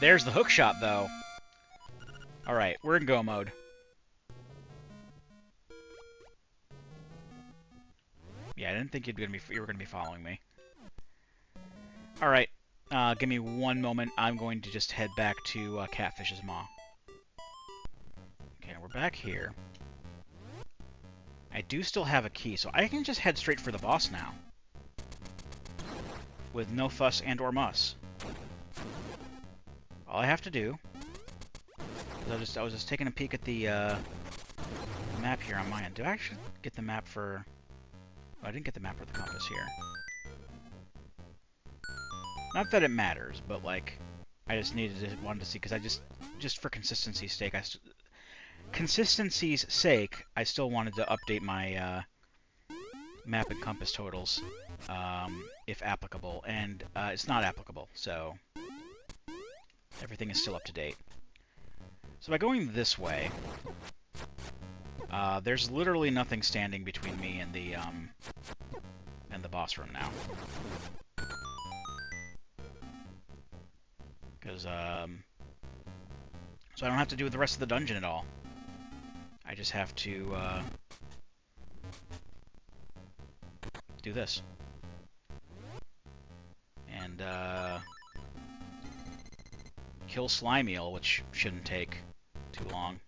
There's the hook shot, though. Alright, we're in go mode. Yeah, I didn't think you were going to be following me. Alright, give me one moment. I'm going to just head back to Catfish's Maw. Okay, we're back here. I do still have a key, so I can just head straight for the boss now. With no fuss and or muss. All I have to do... I was just taking a peek at the map here on my end. Did I actually get the map for... Oh, I didn't get the map for the compass here. Not that it matters, but, like, I just wanted to see, because I just for consistency's sake, I still wanted to update my map and compass totals, if applicable, and it's not applicable, so everything is still up to date. So by going this way, there's literally nothing standing between me and the boss room now. Because, so I don't have to do the rest of the dungeon at all. I just have to, do this. And, kill Slimeal, which shouldn't take too long.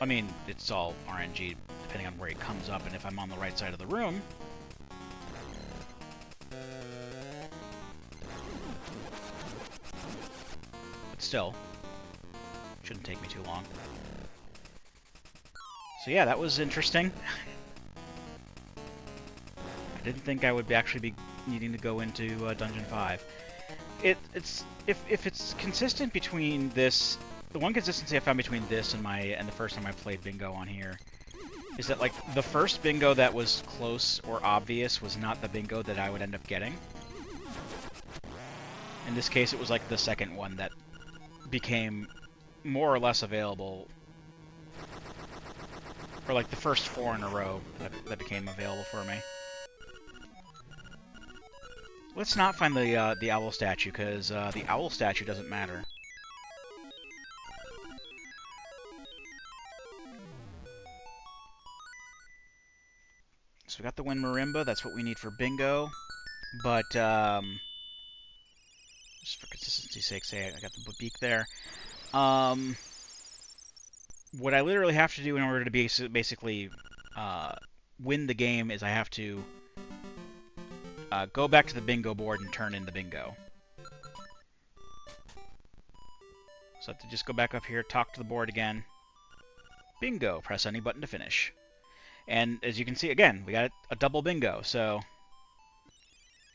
I mean, it's all RNG, depending on where he comes up and if I'm on the right side of the room. But still, shouldn't take me too long. So yeah, that was interesting. I didn't think I would actually be needing to go into Dungeon 5. If it's consistent between this... The one consistency I found between this and the first time I played Bingo on here is that, like, the first Bingo that was close or obvious was not the Bingo that I would end up getting. In this case, it was like the second one that became more or less available, or like the first 4 in a row that became available for me. Let's not find the owl statue, because the owl statue doesn't matter. So we got the Wind Marimba. That's what we need for bingo. But just for consistency's sake, say I got the beak there. What I literally have to do in order to basically win the game is I have to go back to the bingo board and turn in the bingo. So I have to just go back up here, talk to the board again. Bingo. Press any button to finish. And as you can see, again, we got a double bingo, so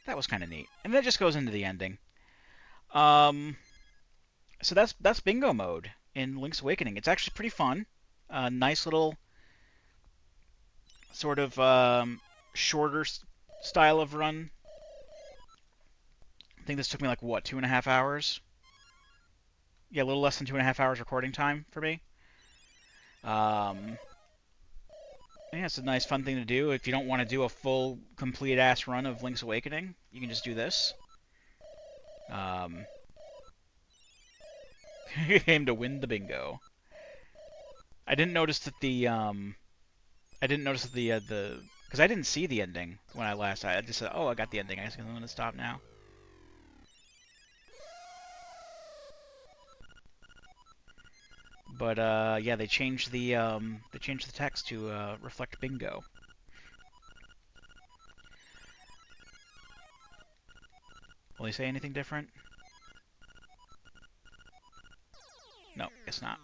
that was kind of neat. And that just goes into the ending. So that's bingo mode in Link's Awakening. It's actually pretty fun. Nice little sort of shorter style of run. I think this took me like, what, 2.5 hours? Yeah, a little less than 2.5 hours recording time for me. Yeah, it's a nice, fun thing to do. If you don't want to do a full, complete-ass run of Link's Awakening, you can just do this. Aim to win the bingo. I didn't notice that because I didn't see the ending when I last. I just said, oh, I got the ending. I guess I'm gonna stop now. But yeah, they changed the text to reflect bingo. Will they say anything different? No, guess not.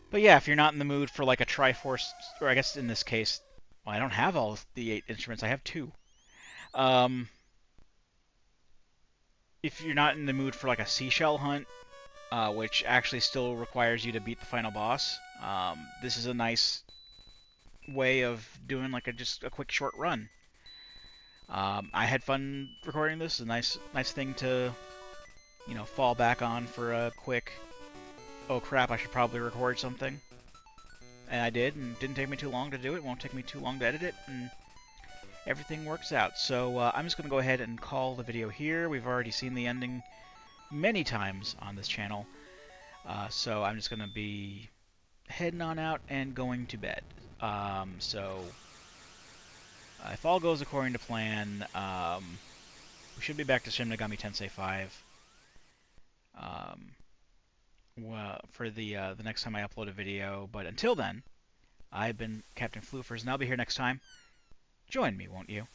But yeah, if you're not in the mood for like a Triforce, or I guess in this case, well, I don't have all the 8 instruments. I have 2. If you're not in the mood for like a seashell hunt, which actually still requires you to beat the final boss, this is a nice way of doing like just a quick short run. I had fun recording this. A nice thing to, fall back on for a quick, oh crap, I should probably record something. And I did, and it didn't take me too long to do it. It won't take me too long to edit it, and everything works out. So I'm just going to go ahead and call the video here. We've already seen the ending many times on this channel. So I'm just going to be heading on out and going to bed. So if all goes according to plan, we should be back to Shin Megami Tensei 5 for the next time I upload a video. But until then, I've been Captain Floofers, and I'll be here next time. Join me, won't you?